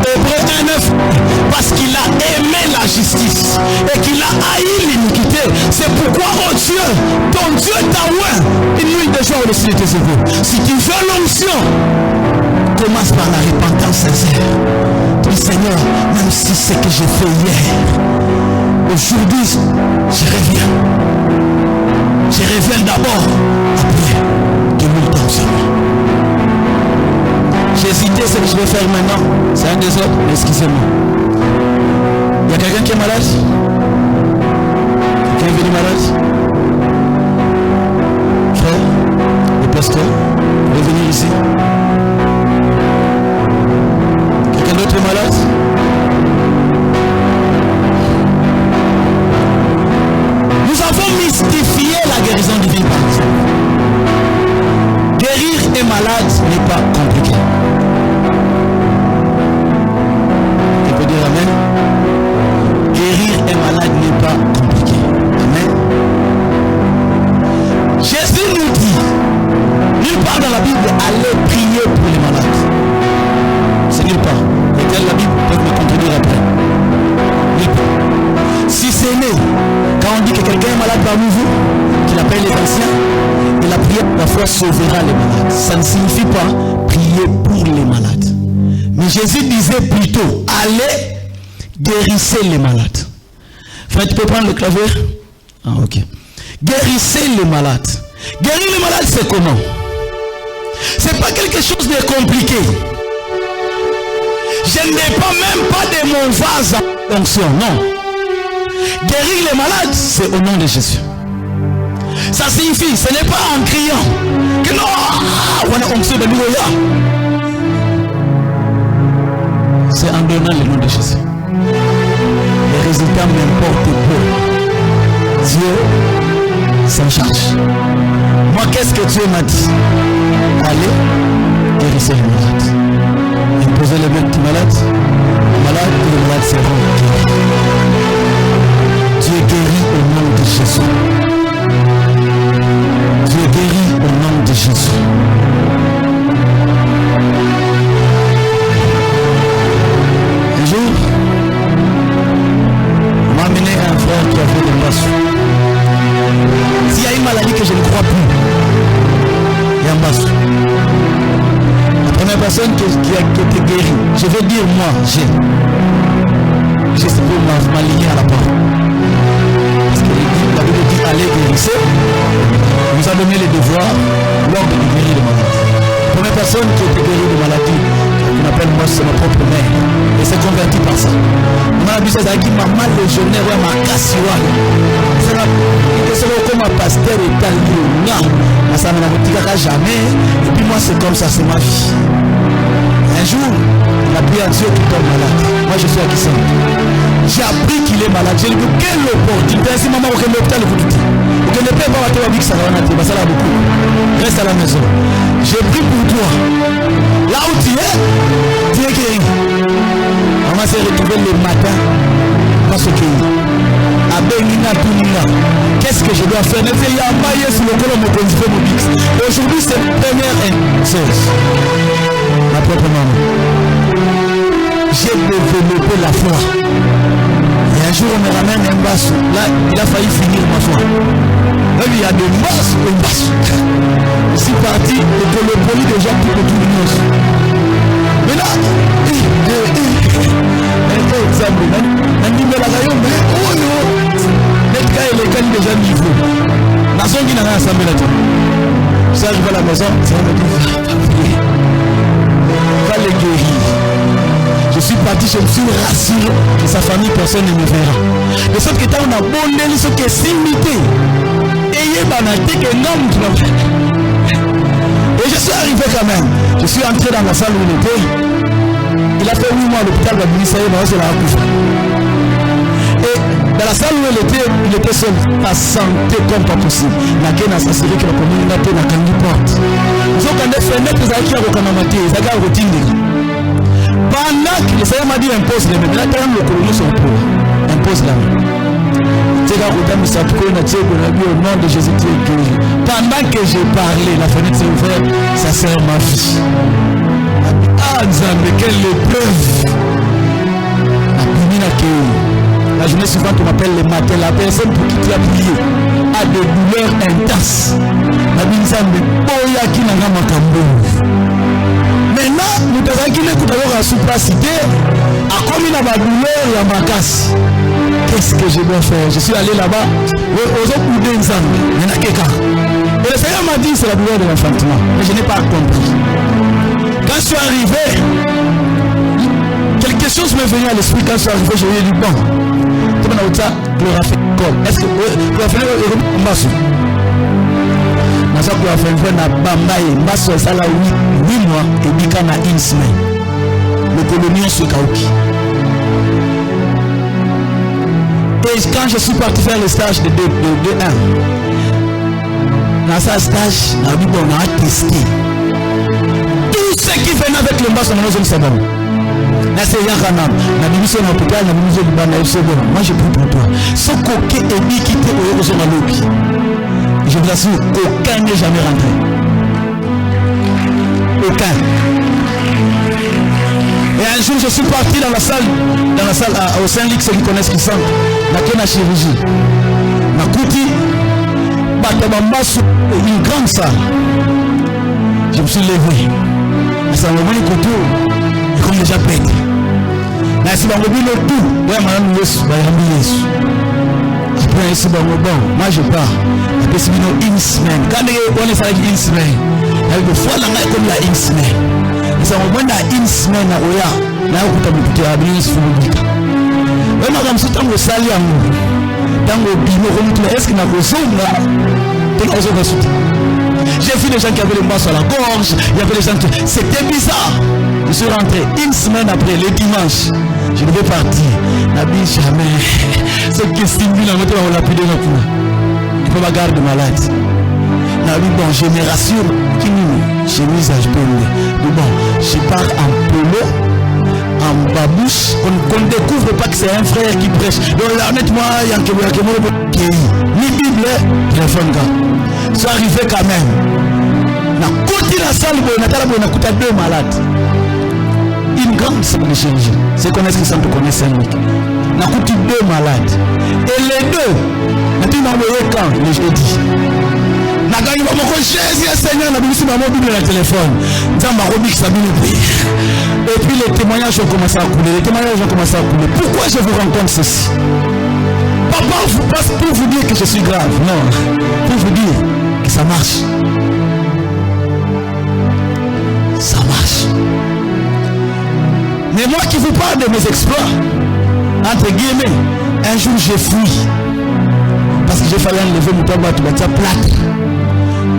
Hébreux 1:9, parce qu'il a aimé la justice et qu'il a haï l'iniquité. C'est pourquoi, oh Dieu, ton Dieu t'a oint une nuit de joie au-dessus de tes épaules. Si tu veux l'onction, commence par la repentance sincère. Dis Seigneur, même si c'est que j'ai fait hier, aujourd'hui, je reviens. Je reviens d'abord après que nous t'onction. J'ai hésité ce que je vais faire maintenant. C'est un désordre, mais excusez-moi. Il y a quelqu'un qui est malade? Quelqu'un est venu malade? Frère, le pasteur, vous pouvez venir ici. Quelqu'un d'autre est malade? Nous avons mystifié la guérison divine par exemple. Guérir un malade n'est pas compliqué. Tu peux dire amen? Guérir un malade toi sauveras les malades. Ça ne signifie pas prier pour les malades. Mais Jésus disait plutôt, allez, guérissez les malades. Frère, tu peux prendre le clavier? Ah, ok. Guérissez les malades. Guérir les malades, c'est comment? C'est pas quelque chose de compliqué. Je n'ai pas même pas de mon vase en fonction, non. Guérir les malades, c'est au nom de Jésus. Ça signifie, ce n'est pas en criant que non, on a onction de l'ouïa. C'est en donnant le nom de Jésus. Les résultats m'importent peu. Dieu s'en charge. Moi, qu'est-ce que Dieu m'a dit? Allez, guérissez les malades. Imposez les mains du malade. Les malades et les malades seront guéris. Dieu guérit au nom de Jésus. Dieu guérit au nom de Jésus. Un jour, on m'a amené un frère qui a fait des masses. S'il y a une maladie que je ne crois plus, il y a un masse. La première personne qui a été guérie, je vais dire moi, j'ai pour m'aligner à la parole. Parce que la Bible dit allez guérissez. On nous a donné les devoirs lors de guérir les maladies. La première personne qui a été guérie de maladie, qu'on appelle moi, c'est ma propre mère. Et s'est convertie par ça. On a vu ça qui m'a mal légionnaire, ma casse. C'est comme un pasteur et tal. Ça ne m'a jamais. Et puis moi, c'est comme ça, c'est ma vie. Un jour, il a prié à Dieu qui tombe malade. Moi, je suis à Kissan. J'ai appris qu'il est malade. J'ai dit, quelle opportunité. Si maman, auquel l'hôpital, vous dites. Vous ne pouvez pas avoir que ça va être. Ça va beaucoup. Reste à la maison. J'ai pris pour toi. Là où tu es guéri. Maman s'est retrouvée le matin dans ce pays. Qu'est-ce que je dois faire? Aujourd'hui, c'est la première chose. Ma propre maman. J'ai développé la foi. Et un jour, on me ramène un basse. Là, il a failli finir ma foi. Là, il y a des masses, une basse. Je suis parti et que le poli déjà tout le monde. Mais là, déjà niveau. La zone qui n'a rien assemblé là. Ça arrive à la maison, ça va me dire, va les guérir. Je suis parti, je me suis rassuré que sa famille, personne ne me verra. De sorte que on a bonné ce qui est limité. Ayez banalité que non. Et je suis arrivé quand même. Je suis entré dans la salle où il était. Il a fait 8 mois à l'hôpital de Ministère de la Couche. Et dans la salle où il était seul, à santé comme pas possible. Il a s'assuré que la communauté n'a qu'un porte. Ils ont quand même fenêtres, ils ont qui a reconnaissé, ils ont retenu. Pendant que le Seigneur m'a dit impose les mains, là, quand même le colonel se retrouve. Impose la main. Au nom de Jésus, pendant que j'ai parlé, la fenêtre s'est ouverte, ça sert ma vie. Ah, Nzambe, quelle épreuve! La journée suivante, on m'appelle le matin. La personne pour qui tu as prié a des douleurs intenses. La Nzambe, boya qui n'a pas makambo. Maintenant, nous devons qu'il écoute alors à sous-placité, à comme il a ma douleur et à ma casse. Qu'est-ce que je dois faire? Je suis allé là-bas, aux autres coups Nzambe, il y en a quelqu'un. Et le Seigneur m'a dit c'est la douleur de l'enfantement. Mais je n'ai pas compris. Quand je suis arrivé, quelque chose m'est venu à l'esprit quand je suis arrivé, je lui ai dit bon, comment on a dit ça? Est-ce que chlorophylle est masse? Nasa chlorophylle na bambaye, masse ça là 8 mois et bika na une semaine. Le colonien se kauki. Et quand je suis parti faire le stage de 1, dans ce stage, on a testé. Tout ce qui venait avec le masse, on a dit bon. Moi je prie pour toi. Ce coquet est mis quitter au sur la lobby. Je vous assure, aucun n'est jamais rentré. Aucun. Et un jour je suis parti dans la salle au Saint-Luc, ceux qui connaissent qui sentent. La chirurgie. Ma couti, une grande salle. Je me suis levé. Ça m'a donné le couteau. Et comme déjà pété. Mais si on oublie le tout, après, si moi je pars. Après, c'est une semaine. Quand on est avec une semaine, il faut faire comme la une semaine. Ça m'a donné une semaine. Là, on peut te abrir sur le but. Mais madame, c'est un peu sali à nous. Dans le bino, est-ce qu'il y a besoin là? J'ai vu des gens qui avaient les mains sur la gorge. Il y avait des gens qui... C'était bizarre. Je suis rentré une semaine après, le dimanche. Je devais partir. N'habille jamais. Ce qui est stimulant, on l'a lapidé dans le coup. Il faut pas garder malade. N'habille bon, je me rassure. Chemise à je peux. Bon, je pars en polo. En babouche, on ne découvre pas que c'est un frère qui prêche. Donc honnêtement, il y a un ni Bible, téléphone. C'est arrivé quand même. On a côté la salle, on a coûté 2 malades. Une grande salle de chirurgie. C'est qu'on est-ce que ça peut connaître Saint-Luc. On a coûté 2 malades. Et les deux, on a dit quand le jeudi. On a gagné mon Jésus, Seigneur, on a mis sur ma mobile le téléphone. Et puis les témoignages ont commencé à couler. Pourquoi je vous rencontre ceci? Pas pour vous dire que je suis grave, non. Pour vous dire que ça marche. Ça marche. Mais moi qui vous parle de mes exploits, entre guillemets, un jour j'ai fui. Parce que j'ai fallu enlever mon tabac, tout ça plate.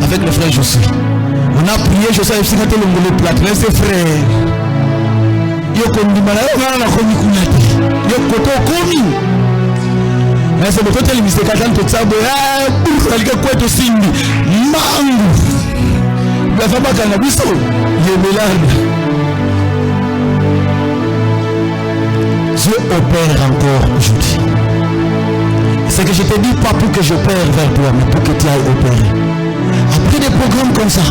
Avec le frère Josué. On a prié, Josué a fait le plate. Mais c'est frère. Mais c'est le côté de l'histoire quand tu sais, quelqu'un quoi te signe, mango. La femme a cannabis, il est mélange. Dieu opère encore aujourd'hui. C'est que je te dis pas pour que j'opère vers toi, mais pour que tu ailles opérer. Après des programmes comme ça,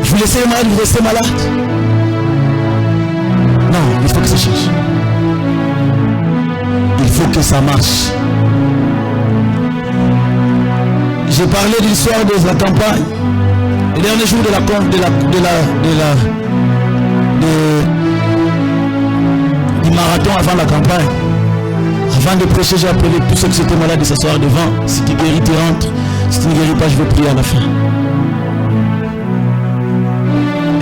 je vous laissez malade, vous restez malade. Non, il faut que ça change. Il faut que ça marche. J'ai parlé de l'histoire de la campagne. Le dernier jour du marathon avant la campagne. Avant de prêcher, j'ai appelé tous ceux qui étaient malades de s'asseoir devant. Si tu guéris, tu rentres. Si tu ne guéris pas, je vais prier à la fin.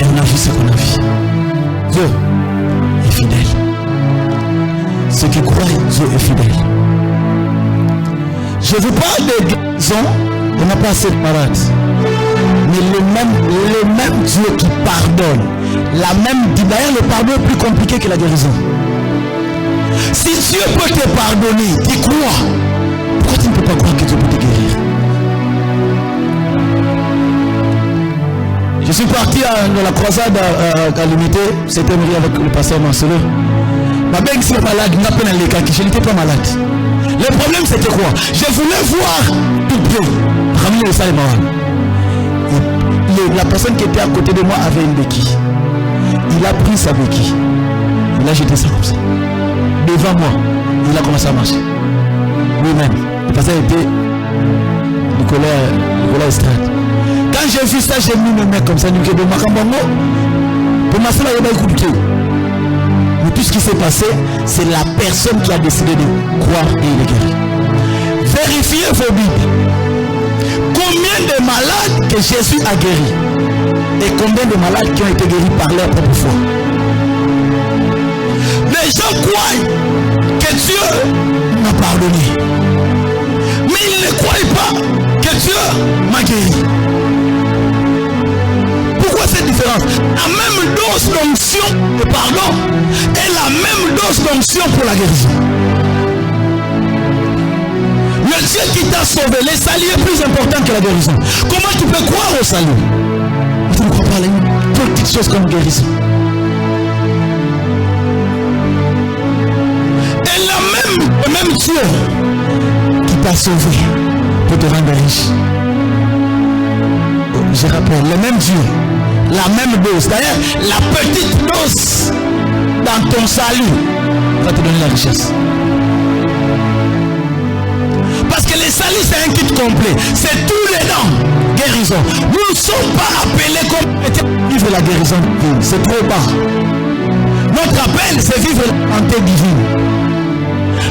Et on a vu ce qu'on a vu. Dieu est fidèle. Ceux qui croient, Dieu est fidèle. Je vous parle de guérison, on n'a pas assez de malades. Mais le même Dieu qui pardonne, d'ailleurs le pardon est plus compliqué que la guérison. Si Dieu peut te pardonner, tu crois. Pourquoi tu ne peux pas croire que Dieu peut te guérir? Je suis parti dans la croisade à l'unité, c'était avec le pasteur Marcelo. Ma belle est malade, je n'étais pas malade. Le problème c'était quoi? Je voulais voir tout près. La personne qui était à côté de moi avait une béquille. Il a pris sa béquille. Il a jeté ça comme ça. Devant moi, il a commencé à marcher. Lui-même. Le pasteur était Nicolas Estrade. Quand j'ai vu ça, j'ai mis mes mains comme ça. Pour ma soeur, il y a beaucoup de pieds. Mais tout ce qui s'est passé, c'est la personne qui a décidé de croire et il est guéri. Vérifiez vos Bibles. Combien de malades que Jésus a guéris et combien de malades qui ont été guéris par leur propre foi. Les gens croient que Dieu m'a pardonné. Mais ils ne croient pas que Dieu m'a guéri. Pourquoi cette différence? La même dose d'onction de pardon est la même dose d'onction pour la guérison. Le Dieu qui t'a sauvé, le salut est plus important que la guérison. Comment tu peux croire au salut? Tu ne crois pas à une petite chose comme guérison. Et le même Dieu qui t'a sauvé pour te rendre riche. Je rappelle, le même Dieu, la même dose. D'ailleurs, la petite dose dans ton salut va te donner la richesse. Parce que les les salis, c'est un kit complet. C'est tous les dents. Guérison. Nous ne sommes pas appelés comme vivre la guérison divine. C'est trop bas. Notre appel, c'est vivre la santé divine.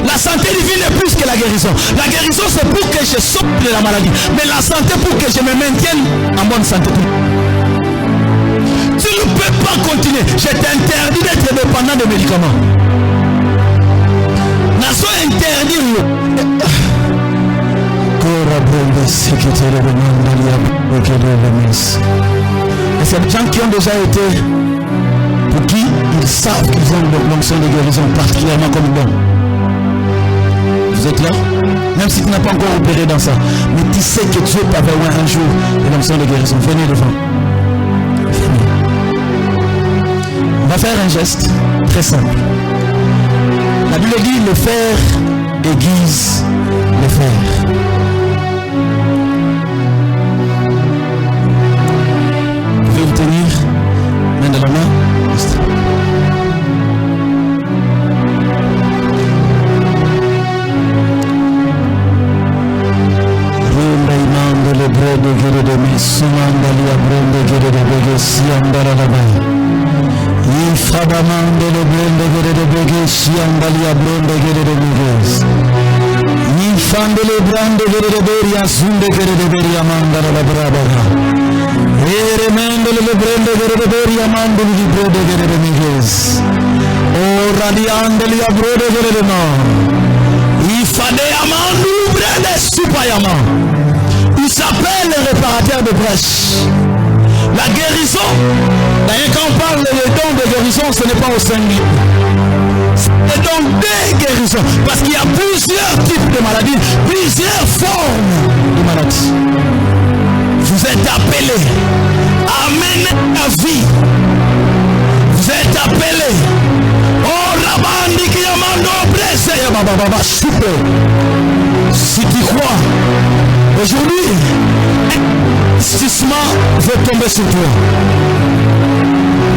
La santé divine est plus que la guérison. La guérison, c'est pour que je sorte de la maladie. Mais la santé, pour que je me maintienne en bonne santé. Tu ne peux pas continuer. Je t'interdis d'être dépendant de médicaments. Naso interdit. Et c'est des gens qui ont déjà été, pour qui ils savent qu'ils ont l'onction de guérison particulièrement comme bon. Vous êtes là? Même si tu n'as pas encore opéré dans ça, mais tu sais que Dieu t'avait un jour de l'onction de guérison. Venez devant. Venez. On va faire un geste très simple. La Bible dit le fer aiguise le fer. Vous pouvez vous tenir, main dans la main. Le bread de guérison de mes soumandalia bread de guérison de bégué si andala là-bas. Il fabamande le bread de guérison de bégué si andalia bread de guérison de bégué. Il fande le brand de guérison de béria zoom de guérison de béria mandala la braba. Et remende le bread de guérison de béria mandala le bread de guérison de bégué. Oh radiandalia bread de guérison de man. Il fade amandu bread de supayama. Il s'appelle le réparateur de brèches. La guérison, d'ailleurs quand on parle des dons de guérison, ce n'est pas au singulier. C'est des dons de guérison. Parce qu'il y a plusieurs types de maladies, plusieurs formes de maladies. Vous êtes appelés à mener la vie. Vous êtes appelés. Oh, Rabandi qui a mandé au blessé. Super. Si tu crois, aujourd'hui, l'investissement veut tomber sur toi.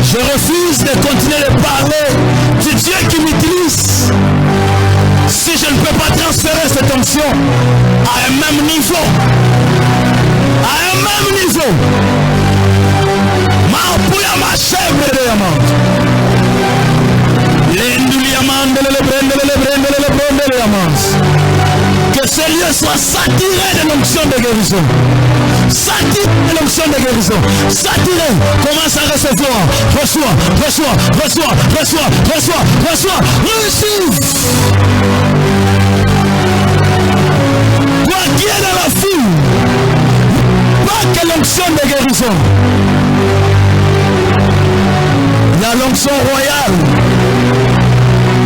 Je refuse de continuer de parler du Dieu qui m'utilise si je ne peux pas transférer cette onction à un même niveau. À un même niveau. Ma pouya ma chèvre de diamant. Que ce lieu soit saturé de l'onction de guérison. Saturé de l'onction de guérison. Saturé. Commence à recevoir. Reçois. Reçois. Toi qui es dans la foule, pas que l'onction de guérison. Il y a l'onction royale.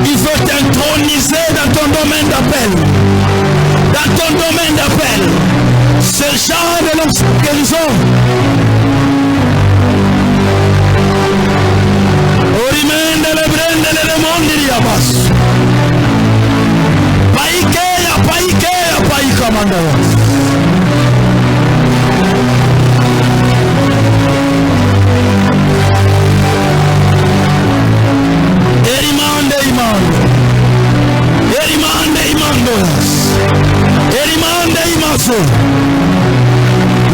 Il faut t'introniser dans ton domaine d'appel. Dans ton domaine d'appel. C'est le genre de l'onction de guérison. Orimende le brende le monde diabas. Paikeya mandawas.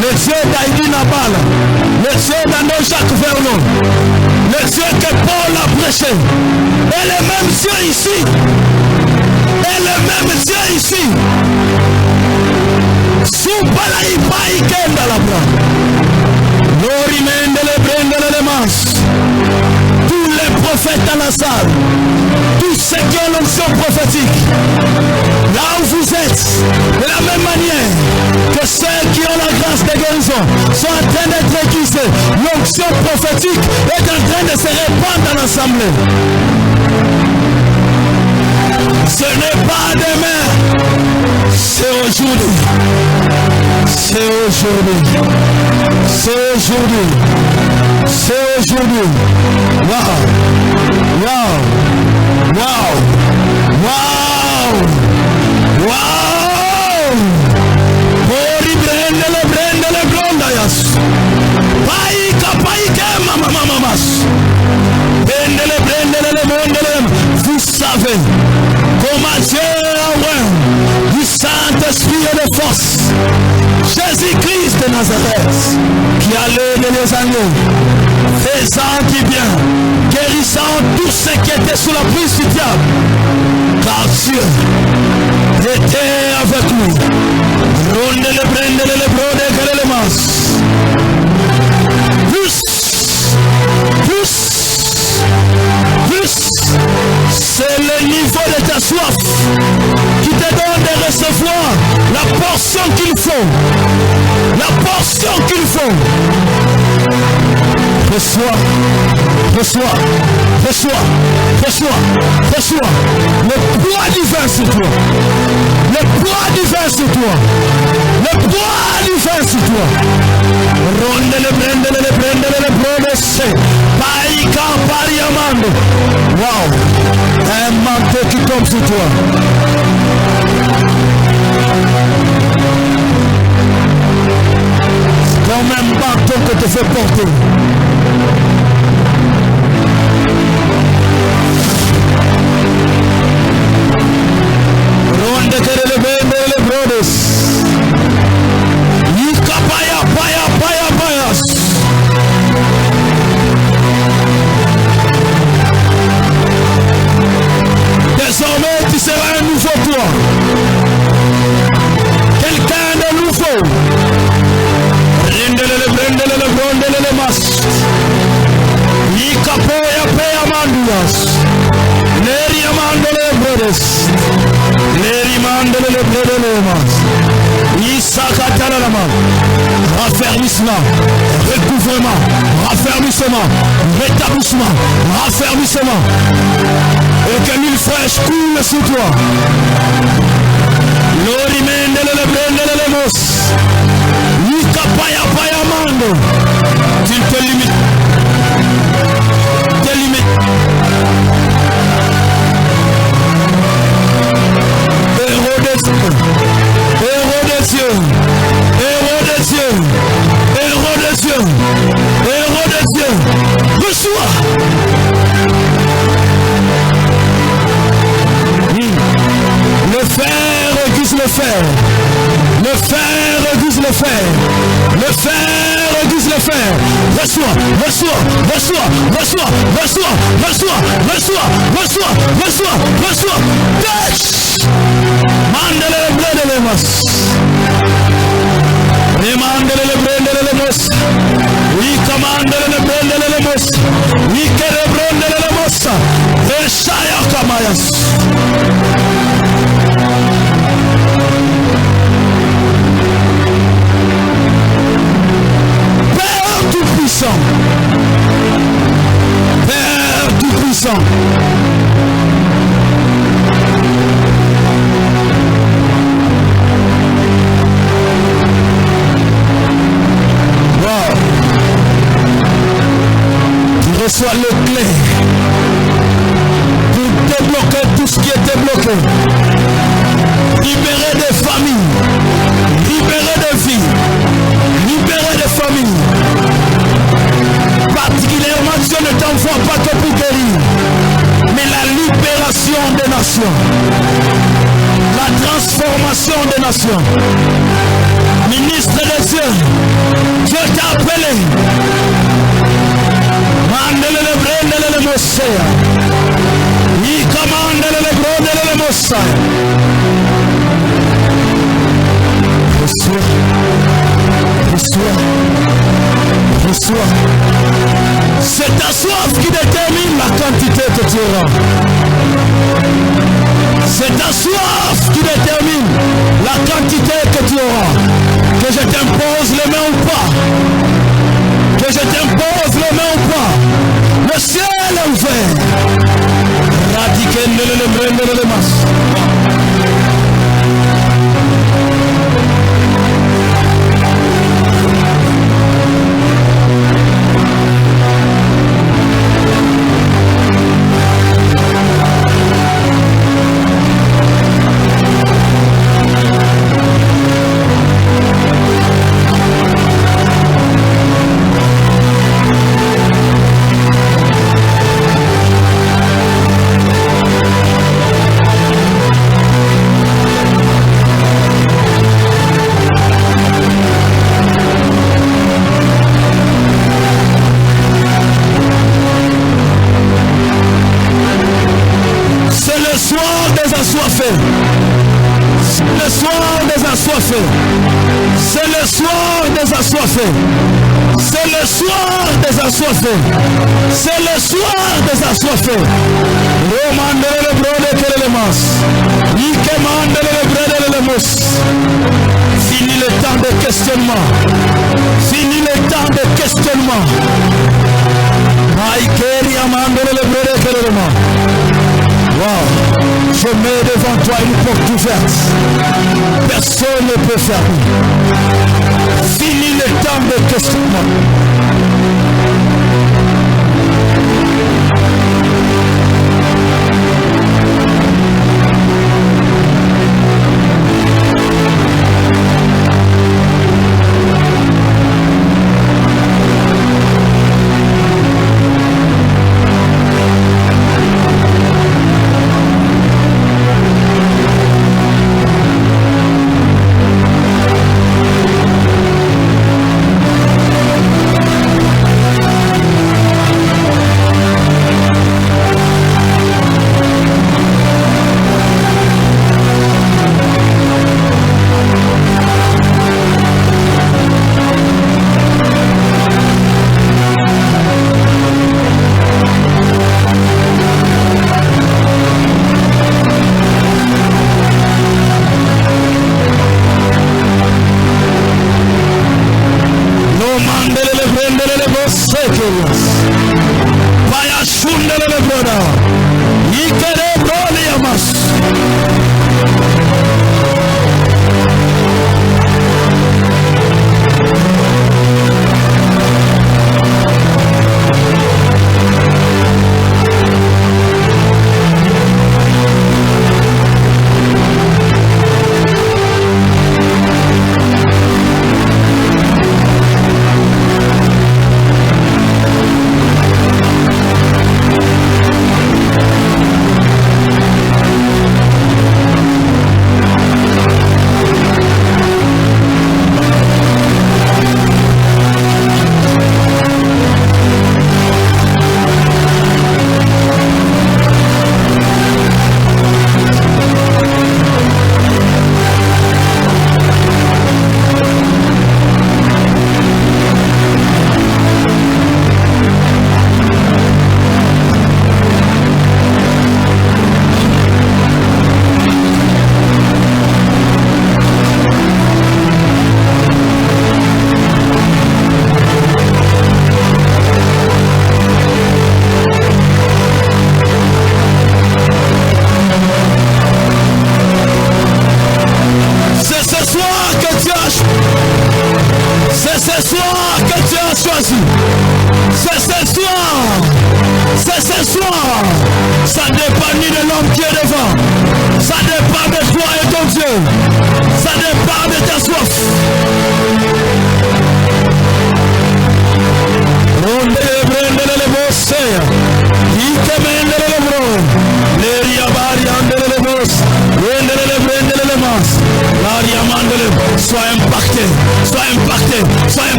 Le Dieu d'Aïdi Nabal, le Dieu d'André Jacques Vernon, le Dieu que Paul a prêché, et le même Dieu ici, Soupala Ipaïke dans la bras, l'orimende le brende le mas, tous les prophètes dans la salle, tous ceux qui ont l'onction prophétique, là où vous êtes, de la même manière que ceux qui ont la grâce de guérison sont en train d'être aiguisés, l'onction prophétique est en train de se répandre dans l'assemblée. Ce n'est pas demain, c'est aujourd'hui. Wow. Ori brendele blondayas. Paika mamamas. Brendele mondele. Vous savez comment Dieu a du Saint-Esprit et de Nazareth, qui allait dans les agneaux, faisant du bien, guérissant tous ceux qui étaient sous la prise du diable, car Dieu était avec lui. Ronde le brende le brode que le mas. Plus, c'est le niveau de ta soif qui te donne de recevoir la portion qu'il faut. La portion qu'il faut. Reçois le poids divin sur toi. Le poids divin sur toi. Le poids divin sur toi. Ronde le brende le brode c'est païka pariamando. Wow, un manteau qui tombe sur toi. Comme un manteau que te fait porter. Ronde que le brende le brode. Yika paya. Désormais, tu seras un nouveau toi. Quelqu'un de nouveau. Rindele le mas. Yikapoya peya manduas. Leri amandele brothers. Leri mandele le mas. Isakatala la main. Raffermissement, recouvrement, raffermissement, rétablissement, raffermissement. Et que l'huile fraîche coule sous toi. L'orimende le brende le mos. Nikapaya paya mando. Tu te limites. Héros des cieux. Reçois. Le fer aiguise le fer. Le fer aiguise le fer. Le fer aiguise le fer. Reçois. Tâche. Mandele le blé de l'emos. Remandele le blé de l'emos. Oui, commandele le blé de l'emos. Oui, que le blé de l'emos. Eshaya kamayas. Père tout-puissant. Wow. Tu reçois les clés pour débloquer tout ce qui était bloqué. Libérer des familles, libérer des vies, libérer des familles. Particulièrement, Dieu ne t'envoie pas que pour guérir, mais la libération des nations, la transformation des nations. Ministre des cieux, Dieu t'a appelé. Mandele le brendele le mosea. Il commande le brendele le mosea. Reçois. C'est ta soif qui détermine la quantité que tu auras. C'est ta soif qui détermine la quantité que tu auras. Que je t'impose les mains ou pas. Que je t'impose les mains ou pas. Le ciel est ouvert. Radiquez le mas. assoiffés. C'est le soir des assoiffés. C'est le soir des assoiffés. Romandele le brode que le mas. Ikemandele le brode le mos. Fini le temps de questionnement. Fini le temps de questionnement. Maïkeri amandele le brode que le mas. Wow. Je mets devant toi une porte ouverte. Personne ne peut fermer. Fini le temps de questionnement.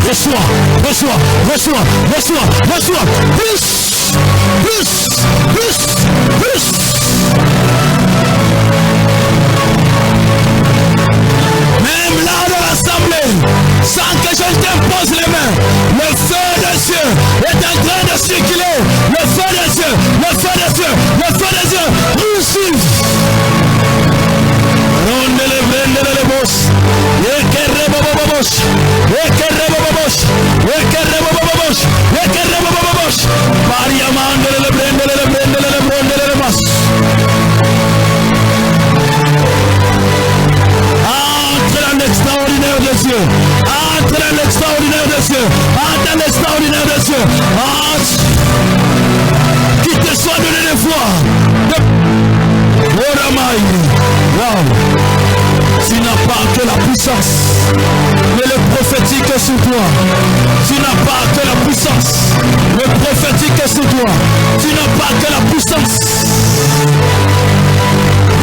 Reçois, plus. Même là dans l'assemblée, sans que je t'impose les mains, le feu des cieux est en train de circuler. Le feu des cieux, reçois. sur toi. Tu n'as pas que la puissance. Le prophétique est sur toi. Tu n'as pas que la puissance.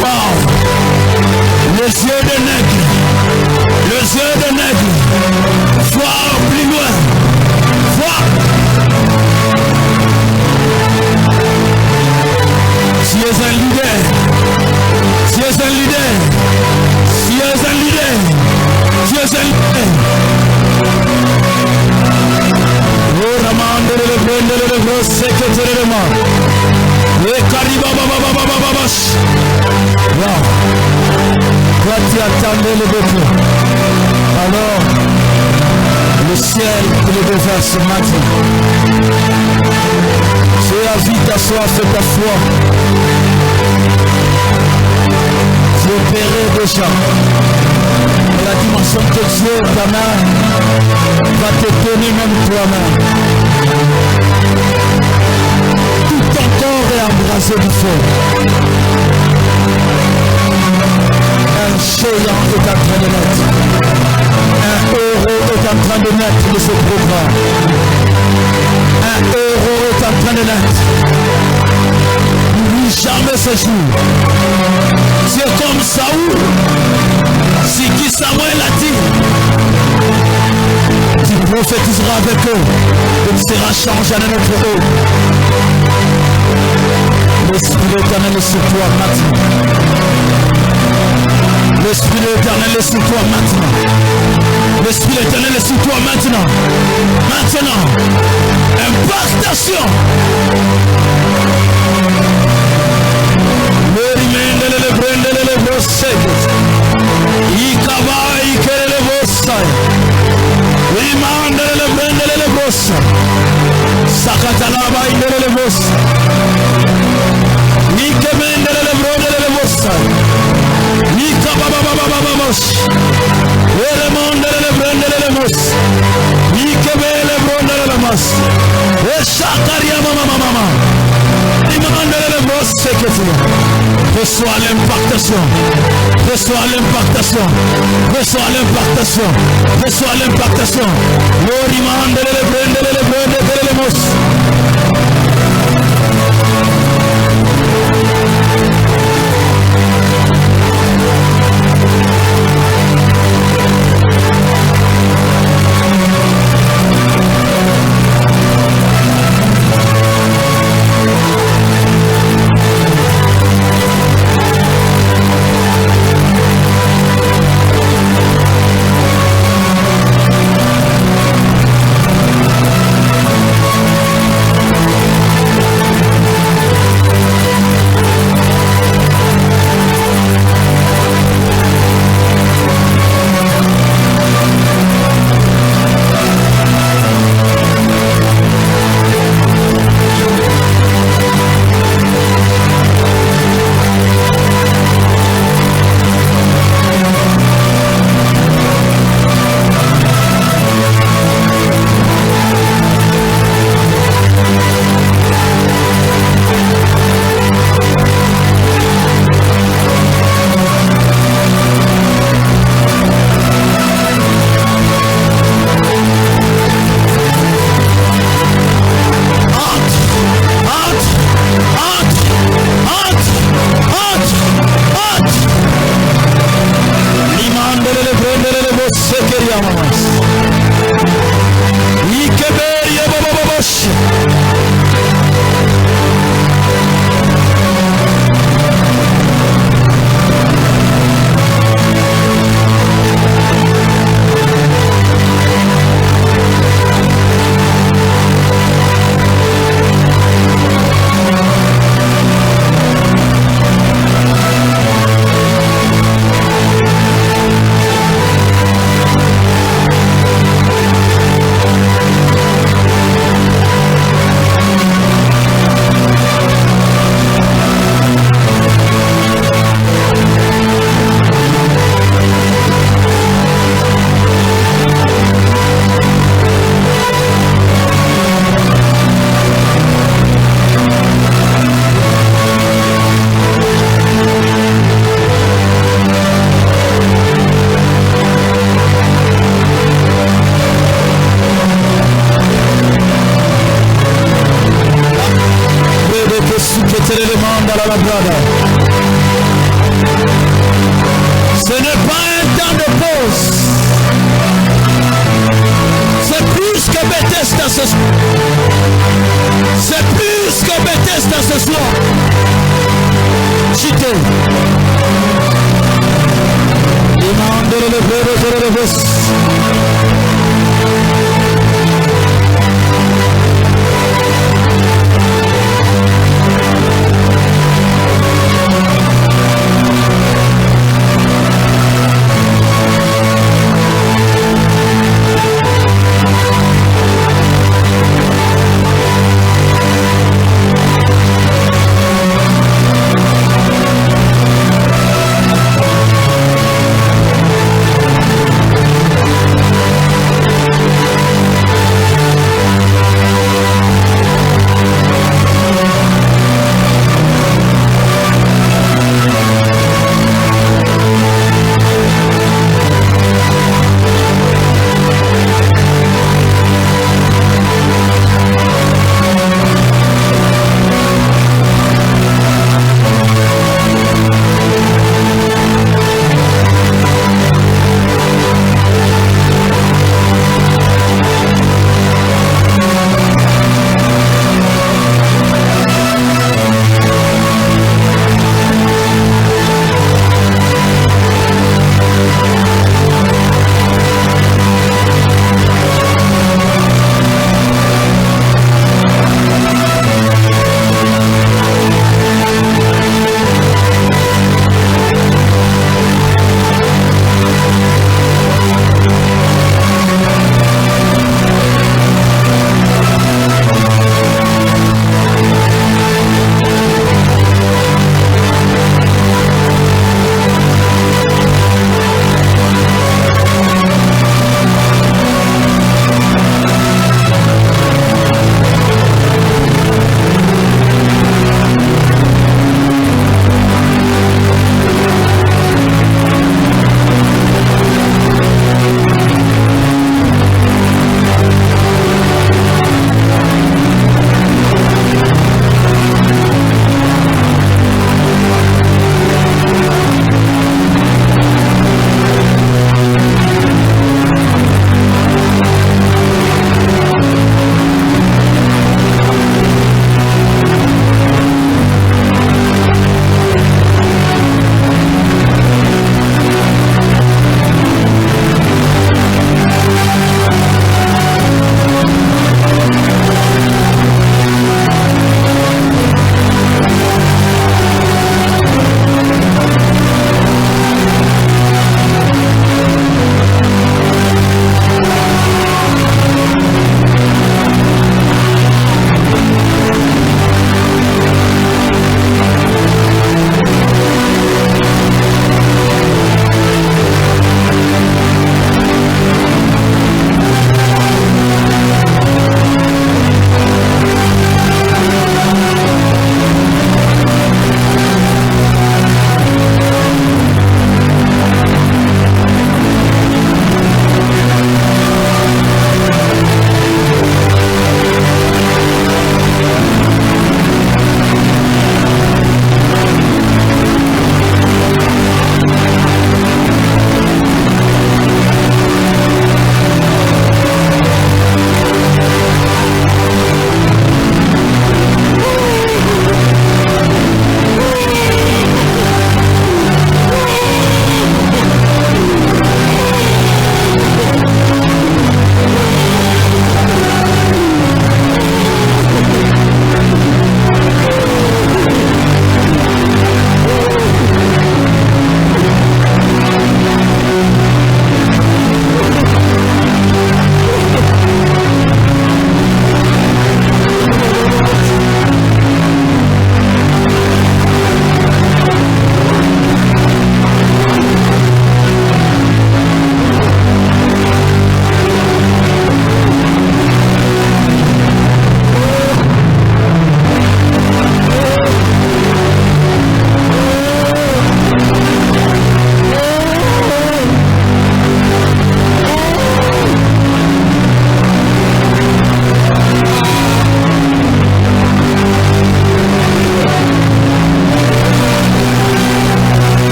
Wow. Les yeux de nègre. Les yeux de nègre. Voir plus loin. Voir. Tu es un leader. Tu es un leader. Tu es un leader. Tu es un leader. Oh, Ramande le prendre le gros secrétaire de moi. Et Kariba baba. Toi tu attendais le beaucoup. Alors, le ciel te le déverse ce matin. Tu as vu ta soif et ta foi. Tu opérais déjà. Et la dimension que Dieu, ta main, va te donner même toi-même. Tout ton corps est embrasé du feu. Un géant est en train de naître. Un héros est en train de naître de ce programme. Un héros est en train de naître. N'oublie jamais ce jour. C'est comme Saoul. Si qui Samuel a dit, tu prophétiseras avec eux et tu seras changé en un autre haut. L'Esprit de l'Éternel est sur toi maintenant. L'Esprit de l'Éternel est sur toi maintenant. L'Esprit de l'Éternel est sur toi maintenant. Maintenant, impactation. Le rimende le prende le brossette. Ikaba ikere le brossai. Rimande le prende le brossa. Sakatalaba indele le brossa. Ikemende le prende le brossa. Ikaba baba mos. Le monde le prende le mos. Ikebe le prende le mos. E sakaria mama. Reçois l'impactation. Reçois l'impactation. Reçois l'impactation. Reçois l'impactation. Lorimande le prende le mos. Ce n'est pas un temps de pause. C'est plus que Bethesda ce soir. C'est plus que Bethesda ce soir. Chité. Demande le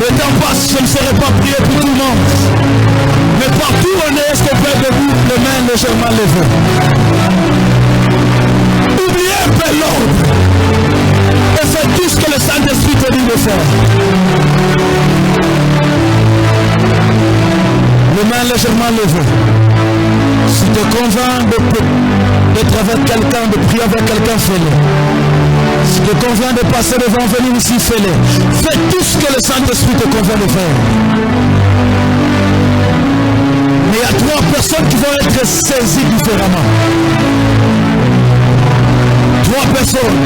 Le temps passe, je ne saurais pas prier pour tout le monde. Mais partout où on est, est-ce qu'on peut être debout, les mains légèrement levées? Oubliez un peu l'ordre. Et fais tout ce que le Saint-Esprit te dit de faire. Les mains légèrement levées. Si tu te convaincs d'être avec quelqu'un, de prier avec quelqu'un, fais-le. Si tu te convaincs de passer devant, venir ici, fais-le. Fais tout ce que le Saint-Esprit te convainc de faire. Mais il y a 3 personnes qui vont être saisies différemment. 3 personnes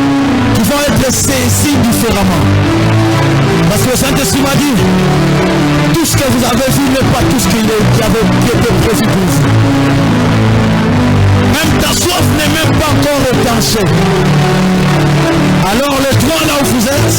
qui vont être saisies différemment. Parce que le Saint-Esprit m'a dit, tout ce que vous avez vu n'est pas tout ce qui était prévu pour vous. Même ta soif n'est même pas encore étanchée. Alors les 3 là où vous êtes,